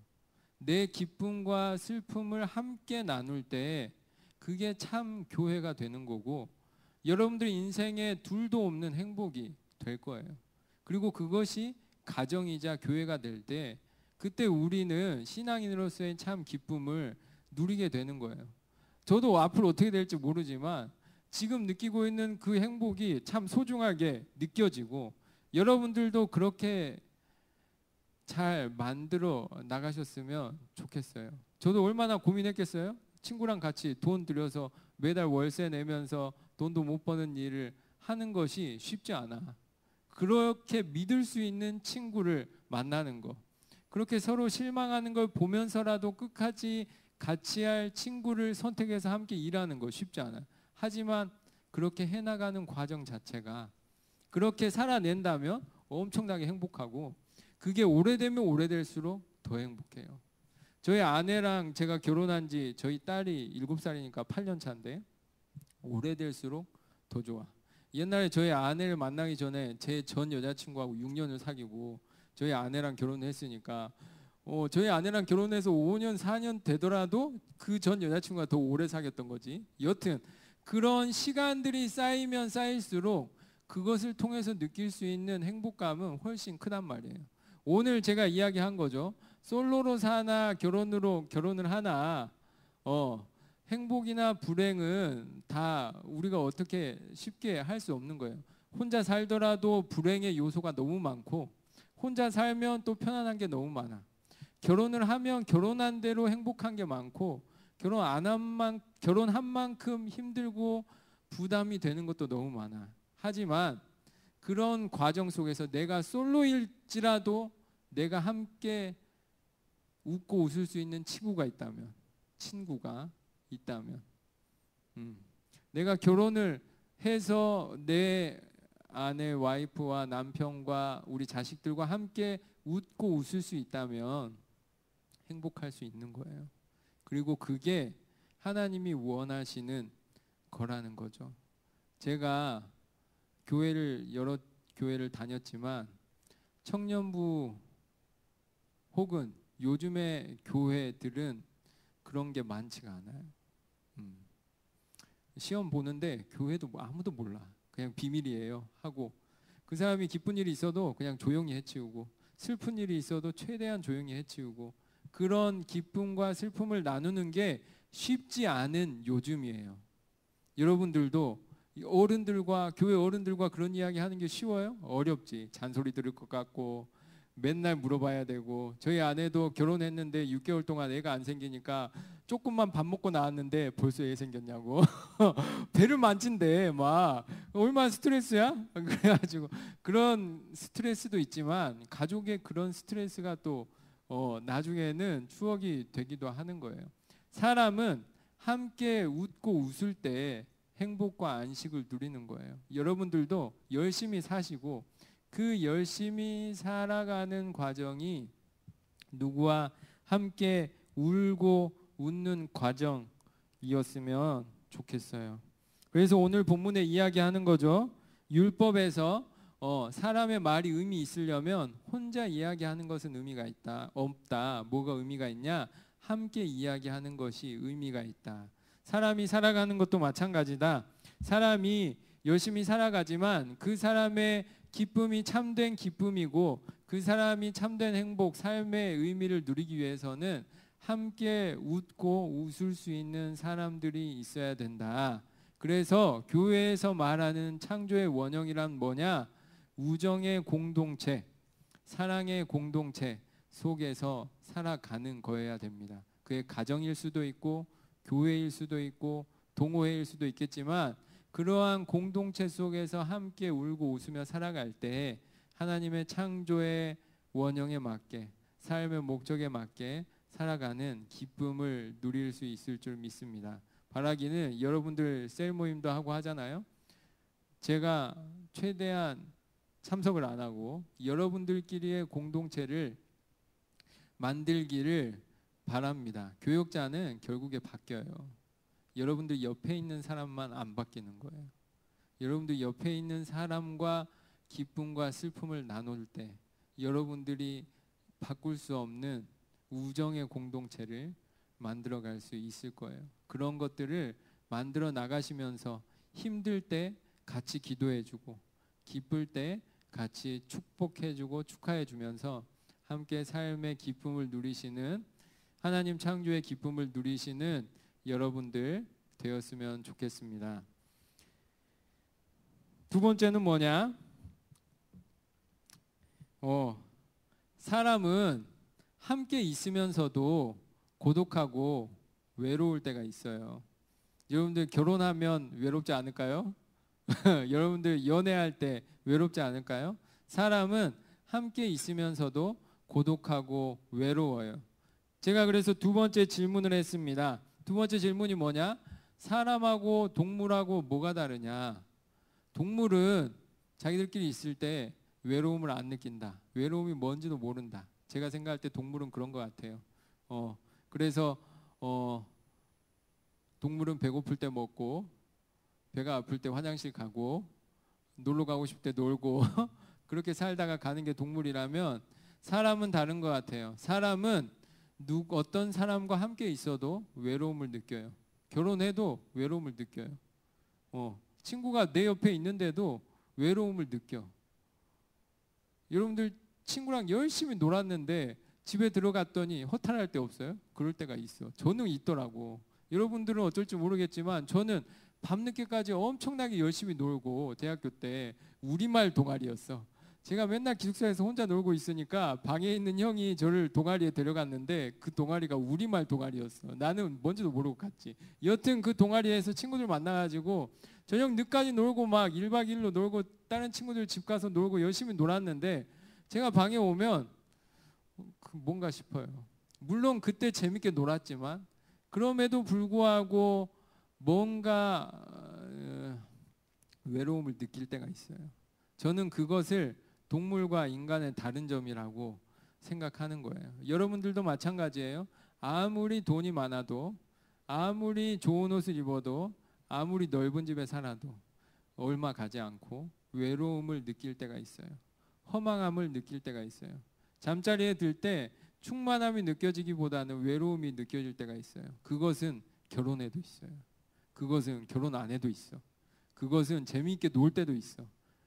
내 기쁨과 슬픔을 함께 나눌 때 그게 참 교회가 되는 거고 여러분들 인생에 둘도 없는 행복이 될 거예요. 그리고 그것이 가정이자 교회가 될 때 그때 우리는 신앙인으로서의 참 기쁨을 누리게 되는 거예요. 저도 앞으로 어떻게 될지 모르지만 지금 느끼고 있는 그 행복이 참 소중하게 느껴지고 여러분들도 그렇게 잘 만들어 나가셨으면 좋겠어요. 저도 얼마나 고민했겠어요? 친구랑 같이 돈 들여서 매달 월세 내면서 돈도 못 버는 일을 하는 것이 쉽지 않아. 그렇게 믿을 수 있는 친구를 만나는 거, 그렇게 서로 실망하는 걸 보면서라도 끝까지 같이 할 친구를 선택해서 함께 일하는 거 쉽지 않아. 하지만 그렇게 해나가는 과정 자체가 그렇게 살아낸다면 엄청나게 행복하고 그게 오래되면 오래될수록 더 행복해요. 저희 아내랑 제가 결혼한 지 저희 딸이 7살이니까 8년 차인데 오래될수록 더 좋아. 옛날에 저희 아내를 만나기 전에 제 전 여자친구하고 6년을 사귀고 저희 아내랑 결혼했으니까 저희 아내랑 결혼해서 5년 4년 되더라도 그 전 여자친구가 더 오래 사귀었던 거지. 여튼 그런 시간들이 쌓이면 쌓일수록 그것을 통해서 느낄 수 있는 행복감은 훨씬 크단 말이에요. 오늘 제가 이야기한 거죠. 솔로로 사나 결혼을 하나 행복이나 불행은 다 우리가 어떻게 쉽게 할 수 없는 거예요. 혼자 살더라도 불행의 요소가 너무 많고 혼자 살면 또 편안한 게 너무 많아. 결혼을 하면 결혼한 대로 행복한 게 많고 결혼한 만큼 힘들고 부담이 되는 것도 너무 많아. 하지만 그런 과정 속에서 내가 솔로일지라도 내가 함께 웃고 웃을 수 있는 친구가 있다면 내가 결혼을 해서 내 아내, 와이프와 남편과 우리 자식들과 함께 웃고 웃을 수 있다면 행복할 수 있는 거예요. 그리고 그게 하나님이 원하시는 거라는 거죠. 제가 여러 교회를 다녔지만 청년부 혹은 요즘의 교회들은 그런 게 많지가 않아요. 시험 보는데 교회도 아무도 몰라. 그냥 비밀이에요 하고 그 사람이 기쁜 일이 있어도 그냥 조용히 해치우고 슬픈 일이 있어도 최대한 조용히 해치우고 그런 기쁨과 슬픔을 나누는 게 쉽지 않은 요즘이에요. 여러분들도 어른들과 교회 어른들과 그런 이야기 하는 게 쉬워요? 어렵지. 잔소리 들을 것 같고 맨날 물어봐야 되고 저희 아내도 결혼했는데 6개월 동안 애가 안 생기니까 조금만 밥 먹고 나왔는데 벌써 애 생겼냐고 배를 만진대 막 얼마나 스트레스야? 그래가지고 그런 스트레스도 있지만 가족의 그런 스트레스가 또 나중에는 추억이 되기도 하는 거예요. 사람은 함께 웃고 웃을 때 행복과 안식을 누리는 거예요. 여러분들도 열심히 사시고 그 열심히 살아가는 과정이 누구와 함께 울고 웃는 과정이었으면 좋겠어요. 그래서 오늘 본문에 이야기하는 거죠. 율법에서 사람의 말이 의미 있으려면 혼자 이야기하는 것은 의미가 없다. 뭐가 의미가 있냐? 함께 이야기하는 것이 의미가 있다. 사람이 살아가는 것도 마찬가지다. 사람이 열심히 살아가지만 그 사람의 기쁨이 참된 기쁨이고 그 사람이 참된 행복, 삶의 의미를 누리기 위해서는 함께 웃고 웃을 수 있는 사람들이 있어야 된다. 그래서 교회에서 말하는 창조의 원형이란 뭐냐? 우정의 공동체, 사랑의 공동체 속에서 살아가는 거여야 됩니다. 그게 가정일 수도 있고 교회일 수도 있고 동호회일 수도 있겠지만 그러한 공동체 속에서 함께 울고 웃으며 살아갈 때 하나님의 창조의 원형에 맞게 삶의 목적에 맞게 살아가는 기쁨을 누릴 수 있을 줄 믿습니다. 바라기는 여러분들 셀 모임도 하고 하잖아요. 제가 최대한 참석을 안 하고 여러분들끼리의 공동체를 만들기를 바랍니다. 교역자는 결국에 바뀌어요. 여러분들 옆에 있는 사람만 안 바뀌는 거예요. 여러분들 옆에 있는 사람과 기쁨과 슬픔을 나눌 때 여러분들이 바꿀 수 없는 우정의 공동체를 만들어갈 수 있을 거예요. 그런 것들을 만들어 나가시면서 힘들 때 같이 기도해주고 기쁠 때 같이 축복해주고 축하해주면서 함께 삶의 기쁨을 누리시는 하나님 창조의 기쁨을 누리시는 여러분들 되었으면 좋겠습니다. 두 번째는 뭐냐? 사람은 함께 있으면서도 고독하고 외로울 때가 있어요. 여러분들 결혼하면 외롭지 않을까요? 여러분들 연애할 때 외롭지 않을까요? 사람은 함께 있으면서도 고독하고 외로워요. 제가 그래서 두 번째 질문을 했습니다. 두 번째 질문이 뭐냐? 사람하고 동물하고 뭐가 다르냐? 동물은 자기들끼리 있을 때 외로움을 안 느낀다. 외로움이 뭔지도 모른다. 제가 생각할 때 동물은 그런 것 같아요. 그래서 동물은 배고플 때 먹고 배가 아플 때 화장실 가고 놀러 가고 싶을 때 놀고 그렇게 살다가 가는 게 동물이라면 사람은 다른 것 같아요. 사람은 어떤 사람과 함께 있어도 외로움을 느껴요. 결혼해도 외로움을 느껴요. 친구가 내 옆에 있는데도 외로움을 느껴. 여러분들 친구랑 열심히 놀았는데 집에 들어갔더니 허탈할 때 없어요? 그럴 때가 있어. 저는 있더라고. 여러분들은 어쩔지 모르겠지만 저는 밤늦게까지 엄청나게 열심히 놀고 대학교 때 우리말 동아리였어. 제가 맨날 기숙사에서 혼자 놀고 있으니까 방에 있는 형이 저를 동아리에 데려갔는데 그 동아리가 우리말 동아리였어. 나는 뭔지도 모르고 갔지. 여튼 그 동아리에서 친구들 만나가지고 저녁 늦까지 놀고 막 1박 2일로 놀고 다른 친구들 집 가서 놀고 열심히 놀았는데 제가 방에 오면 뭔가 싶어요. 물론 그때 재밌게 놀았지만 그럼에도 불구하고 뭔가 외로움을 느낄 때가 있어요. 저는 그것을 동물과 인간의 다른 점이라고 생각하는 거예요. 여러분들도 마찬가지예요. 아무리 돈이 많아도 아무리 좋은 옷을 입어도 아무리 넓은 집에 살아도 얼마 가지 않고 외로움을 느낄 때가 있어요. 허망함을 느낄 때가 있어요. 잠자리에 들 때 충만함이 느껴지기보다는 외로움이 느껴질 때가 있어요. 그것은 결혼해도 있어요. 그것은 결혼 안 해도 있어. 그것은 재미있게 놀 때도 있어.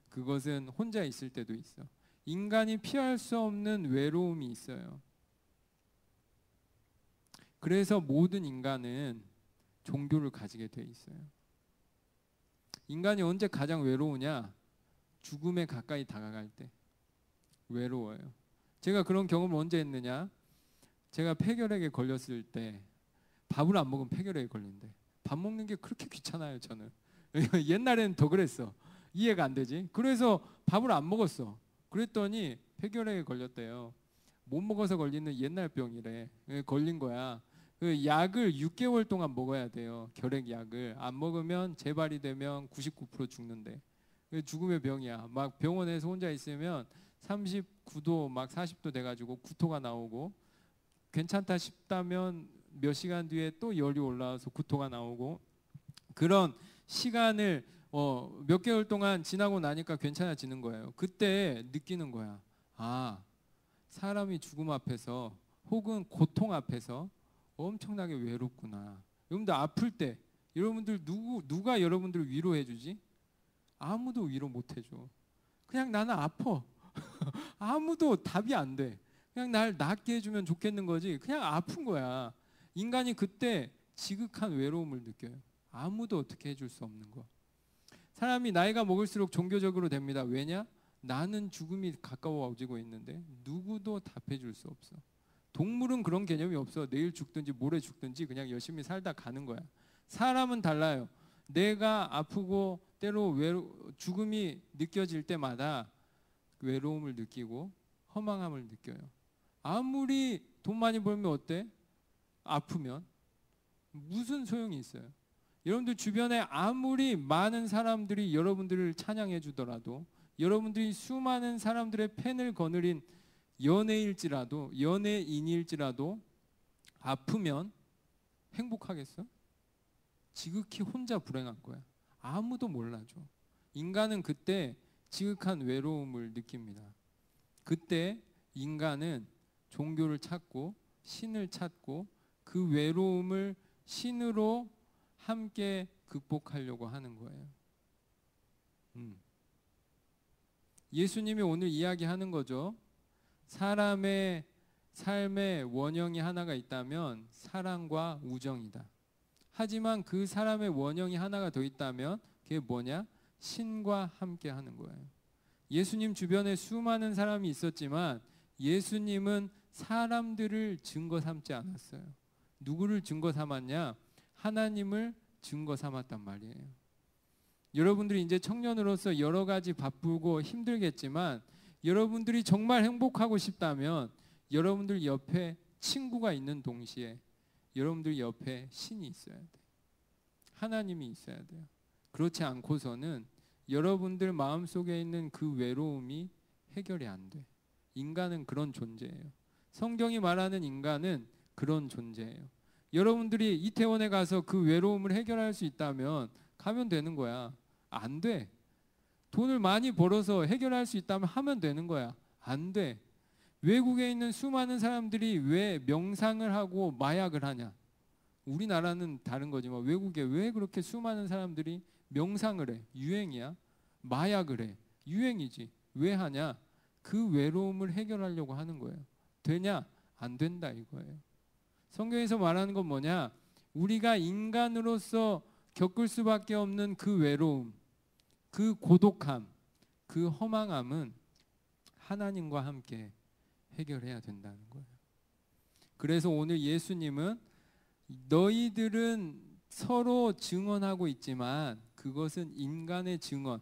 그것은 혼자 있을 때도 있어. 인간이 피할 수 없는 외로움이 있어요. 그래서 모든 인간은 종교를 가지게 돼 있어요. 인간이 언제 가장 외로우냐? 죽음에 가까이 다가갈 때 외로워요. 제가 그런 경험을 언제 했느냐? 제가 폐결핵에 걸렸을 때 밥을 안 먹으면 폐결핵에 걸린대. 밥 먹는 게 그렇게 귀찮아요, 저는. 옛날에는 더 그랬어. 이해가 안 되지. 그래서 밥을 안 먹었어. 그랬더니 폐결핵에 걸렸대요. 못 먹어서 걸리는 옛날 병이래. 걸린 거야. 그 약을 6개월 동안 먹어야 돼요. 결핵약을. 안 먹으면 재발이 되면 99% 죽는데. 죽음의 병이야. 막 병원에서 혼자 있으면 39도 막 40도 돼가지고 구토가 나오고, 괜찮다 싶다면 몇 시간 뒤에 또 열이 올라와서 구토가 나오고, 그런 시간을 몇 개월 동안 지나고 나니까 괜찮아지는 거예요. 그때 느끼는 거야. 아, 사람이 죽음 앞에서 혹은 고통 앞에서 엄청나게 외롭구나. 여러분들 아플 때 여러분들 누가 여러분들을 위로해 주지? 아무도 위로 못 해줘. 그냥 나는 아파. 아무도 답이 안 돼. 그냥 날 낫게 해주면 좋겠는 거지. 그냥 아픈 거야. 인간이 그때 지극한 외로움을 느껴요. 아무도 어떻게 해줄 수 없는 거. 사람이 나이가 먹을수록 종교적으로 됩니다. 왜냐? 나는 죽음이 가까워지고 있는데 누구도 답해줄 수 없어. 동물은 그런 개념이 없어. 내일 죽든지 모레 죽든지 그냥 열심히 살다 가는 거야. 사람은 달라요. 내가 아프고 때로 죽음이 느껴질 때마다 외로움을 느끼고 허망함을 느껴요. 아무리 돈 많이 벌면 어때? 아프면 무슨 소용이 있어요? 여러분들 주변에 아무리 많은 사람들이 여러분들을 찬양해 주더라도, 여러분들이 수많은 사람들의 팬을 거느린 연예인일지라도 아프면 행복하겠어? 지극히 혼자 불행한 거야. 아무도 몰라줘. 인간은 그때 지극한 외로움을 느낍니다. 그때 인간은 종교를 찾고 신을 찾고 그 외로움을 신으로 함께 극복하려고 하는 거예요. 예수님이 오늘 이야기하는 거죠. 사람의 삶의 원형이 하나가 있다면 사랑과 우정이다. 하지만 그 사람의 원형이 하나가 더 있다면 그게 뭐냐? 신과 함께 하는 거예요. 예수님 주변에 수많은 사람이 있었지만 예수님은 사람들을 증거 삼지 않았어요. 누구를 증거 삼았냐? 하나님을 증거 삼았단 말이에요. 여러분들이 이제 청년으로서 여러 가지 바쁘고 힘들겠지만 여러분들이 정말 행복하고 싶다면 여러분들 옆에 친구가 있는 동시에 여러분들 옆에 신이 있어야 돼. 하나님이 있어야 돼요. 그렇지 않고서는 여러분들 마음속에 있는 그 외로움이 해결이 안 돼. 인간은 그런 존재예요. 성경이 말하는 인간은 그런 존재예요. 여러분들이 이태원에 가서 그 외로움을 해결할 수 있다면 가면 되는 거야. 안 돼. 돈을 많이 벌어서 해결할 수 있다면 하면 되는 거야. 안 돼. 외국에 있는 수많은 사람들이 왜 명상을 하고 마약을 하냐? 우리나라는 다른 거지만 외국에 왜 그렇게 수많은 사람들이 명상을 해? 유행이야? 마약을 해? 유행이지. 왜 하냐? 그 외로움을 해결하려고 하는 거예요. 되냐? 안 된다 이거예요. 성경에서 말하는 건 뭐냐? 우리가 인간으로서 겪을 수밖에 없는 그 외로움, 그 고독함, 그 허망함은 하나님과 함께 해결해야 된다는 거예요. 그래서 오늘 예수님은 너희들은 서로 증언하고 있지만 그것은 인간의 증언,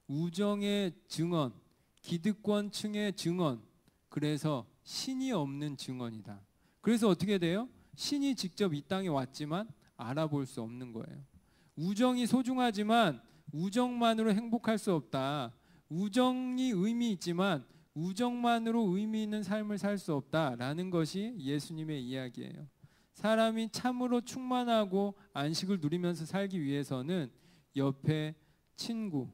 우정의 증언, 기득권층의 증언, 그래서 신이 없는 증언이다. 그래서 어떻게 돼요? 신이 직접 이 땅에 왔지만 알아볼 수 없는 거예요. 우정이 소중하지만 우정만으로 행복할 수 없다. 우정이 의미 있지만 우정만으로 의미 있는 삶을 살 수 없다라는 것이 예수님의 이야기예요. 사람이 참으로 충만하고 안식을 누리면서 살기 위해서는 옆에 친구,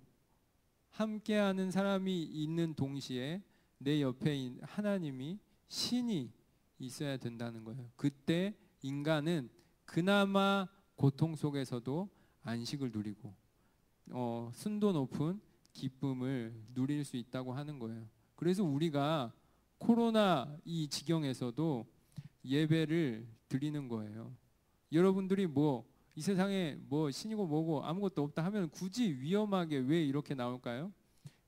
함께하는 사람이 있는 동시에 내 옆에 하나님이 신이 있어야 된다는 거예요. 그때 인간은 그나마 고통 속에서도 안식을 누리고 순도 높은 기쁨을 누릴 수 있다고 하는 거예요. 그래서 우리가 코로나 이 지경에서도 예배를 드리는 거예요. 여러분들이 뭐 이 세상에 뭐 신이고 뭐고 아무것도 없다 하면 굳이 위험하게 왜 이렇게 나올까요?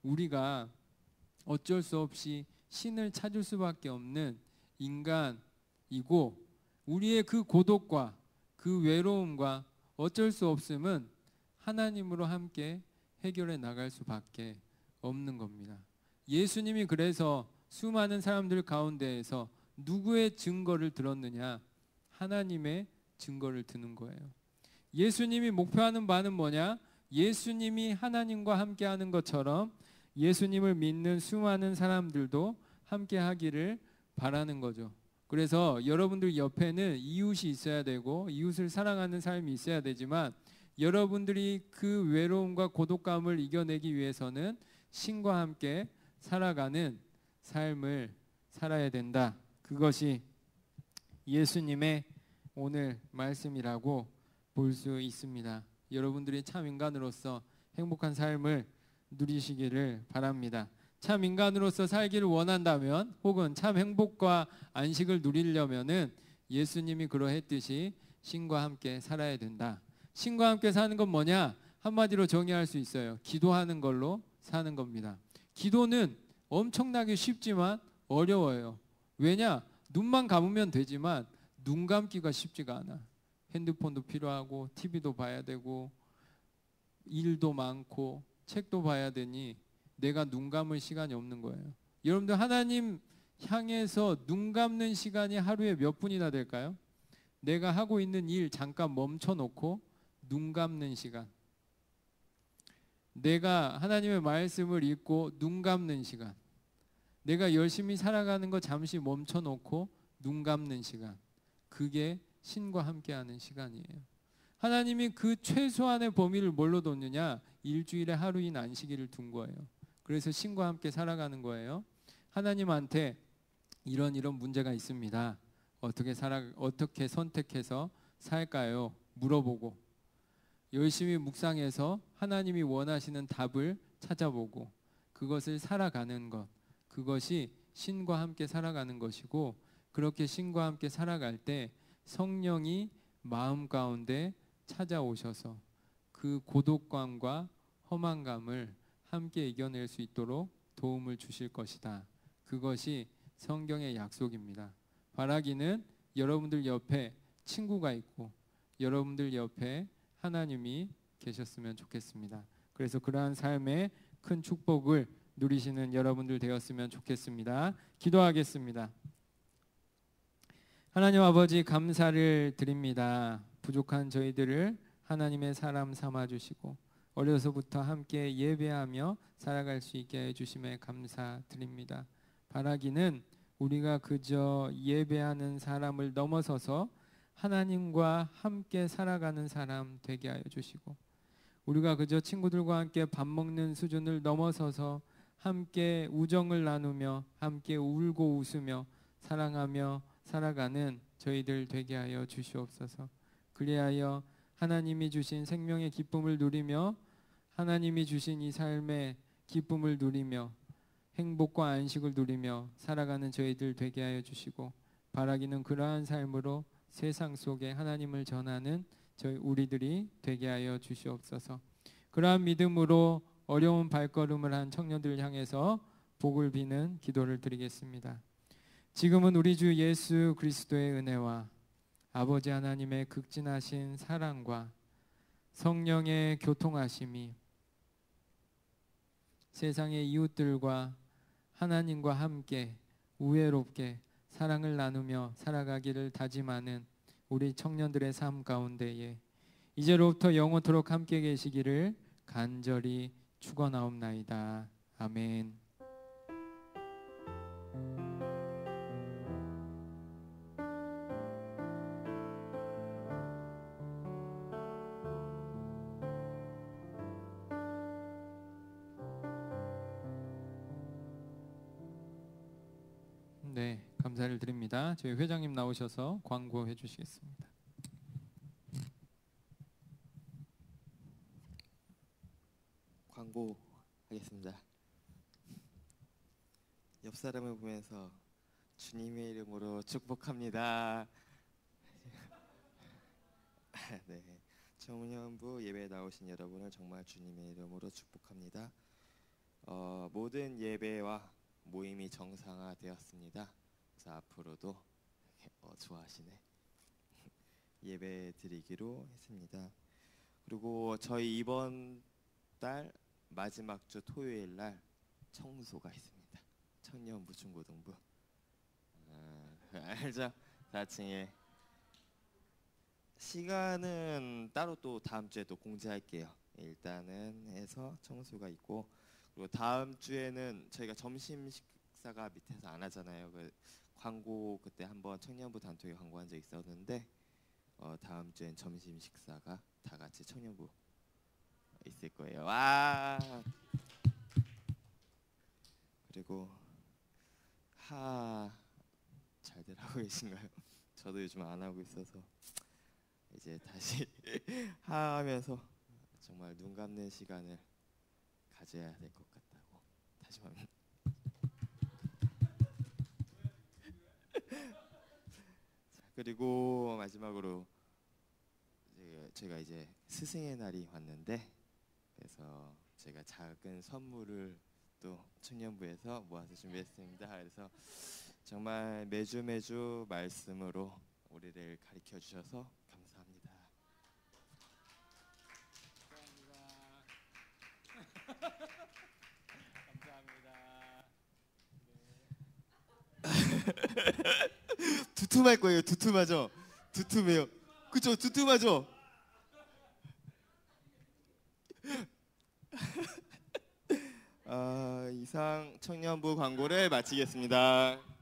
우리가 어쩔 수 없이 신을 찾을 수밖에 없는 인간이고, 우리의 그 고독과 그 외로움과 어쩔 수 없음은 하나님으로 함께 해결해 나갈 수밖에 없는 겁니다. 예수님이 그래서 수많은 사람들 가운데에서 누구의 증거를 들었느냐? 하나님의 증거를 듣는 거예요. 예수님이 목표하는 바는 뭐냐? 예수님이 하나님과 함께 하는 것처럼 예수님을 믿는 수많은 사람들도 함께 하기를 바라는 거죠. 그래서 여러분들 옆에는 이웃이 있어야 되고 이웃을 사랑하는 삶이 있어야 되지만, 여러분들이 그 외로움과 고독감을 이겨내기 위해서는 신과 함께 살아가는 삶을 살아야 된다. 그것이 예수님의 오늘 말씀이라고 볼 수 있습니다. 여러분들이 참 인간으로서 행복한 삶을 누리시기를 바랍니다. 참 인간으로서 살기를 원한다면, 혹은 참 행복과 안식을 누리려면은 예수님이 그러했듯이 신과 함께 살아야 된다. 신과 함께 사는 건 뭐냐? 한마디로 정의할 수 있어요. 기도하는 걸로 사는 겁니다. 기도는 엄청나게 쉽지만 어려워요. 왜냐? 눈만 감으면 되지만 눈 감기가 쉽지가 않아. 핸드폰도 필요하고 TV도 봐야 되고 일도 많고 책도 봐야 되니 내가 눈 감을 시간이 없는 거예요. 여러분들 하나님 향해서 눈 감는 시간이 하루에 몇 분이나 될까요? 내가 하고 있는 일 잠깐 멈춰놓고 눈 감는 시간, 내가 하나님의 말씀을 읽고 눈 감는 시간, 내가 열심히 살아가는 거 잠시 멈춰놓고 눈 감는 시간, 그게 신과 함께하는 시간이에요. 하나님이 그 최소한의 범위를 뭘로 뒀느냐? 일주일에 하루인 안식일을 둔 거예요. 그래서 신과 함께 살아가는 거예요. 하나님한테 이런 문제가 있습니다. 어떻게 선택해서 살까요? 물어보고, 열심히 묵상해서 하나님이 원하시는 답을 찾아보고 그것을 살아가는 것, 그것이 신과 함께 살아가는 것이고, 그렇게 신과 함께 살아갈 때 성령이 마음 가운데 찾아오셔서 그 고독감과 허망감을 함께 이겨낼 수 있도록 도움을 주실 것이다. 그것이 성경의 약속입니다. 바라기는 여러분들 옆에 친구가 있고 여러분들 옆에 하나님이 계셨으면 좋겠습니다. 그래서 그러한 삶의 큰 축복을 누리시는 여러분들 되었으면 좋겠습니다. 기도하겠습니다. 하나님 아버지, 감사를 드립니다. 부족한 저희들을 하나님의 사람 삼아주시고 어려서부터 함께 예배하며 살아갈 수 있게 해주심에 감사드립니다. 바라기는 우리가 그저 예배하는 사람을 넘어서서 하나님과 함께 살아가는 사람 되게 하여 주시고, 우리가 그저 친구들과 함께 밥 먹는 수준을 넘어서서 함께 우정을 나누며 함께 울고 웃으며 사랑하며 살아가는 저희들 되게 하여 주시옵소서. 그리하여 하나님이 주신 생명의 기쁨을 누리며 하나님이 주신 이 삶의 기쁨을 누리며 행복과 안식을 누리며 살아가는 저희들 되게 하여 주시고, 바라기는 그러한 삶으로 세상 속에 하나님을 전하는 우리들이 되게 하여 주시옵소서. 그러한 믿음으로 어려운 발걸음을 한 청년들을 향해서 복을 비는 기도를 드리겠습니다. 지금은 우리 주 예수 그리스도의 은혜와 아버지 하나님의 극진하신 사랑과 성령의 교통하심이 세상의 이웃들과 하나님과 함께 우애롭게 사랑을 나누며 살아가기를 다짐하는 우리 청년들의 삶 가운데에 이제로부터 영원토록 함께 계시기를 간절히 축원하옵나이다. 아멘. 네, 감사를 드립니다. 저희 회장님 나오셔서 광고해 주시겠습니다. 광고하겠습니다. 옆 사람을 보면서 주님의 이름으로 축복합니다. 네, 청년부 예배에 나오신 여러분을 정말 주님의 이름으로 축복합니다. 모든 예배와 모임이 정상화되었습니다. 그래서 앞으로도 좋아하시네. 예배 드리기로 했습니다. 그리고 저희 이번 달 마지막 주 토요일 날 청소가 있습니다. 청년부 중고등부. 알죠? 4층에. 시간은 따로 또 다음 주에 또 공지할게요. 일단은 해서 청소가 있고, 그리고 다음 주에는 저희가 점심 식사가 밑에서 안 하잖아요. 그 광고 그때 한번 청년부 단톡에 광고한 적 있었는데 다음 주엔 점심 식사가 다 같이 청년부 있을 거예요. 와. 그리고 잘들 하고 계신가요? 저도 요즘 안 하고 있어서 이제 다시 하면서 정말 눈 감는 시간을 가져야 될 것 같다고 다짐합니다. 그리고 마지막으로 제가 이제 스승의 날이 왔는데, 그래서 제가 작은 선물을 또 청년부에서 모아서 준비했습니다. 그래서 정말 매주 말씀으로 우리를 가르쳐 주셔서 감사합니다. 감사합니다. 두툼할 거예요. 두툼하죠? 두툼해요. 그쵸? 두툼하죠? 이상 청년부 광고를 마치겠습니다.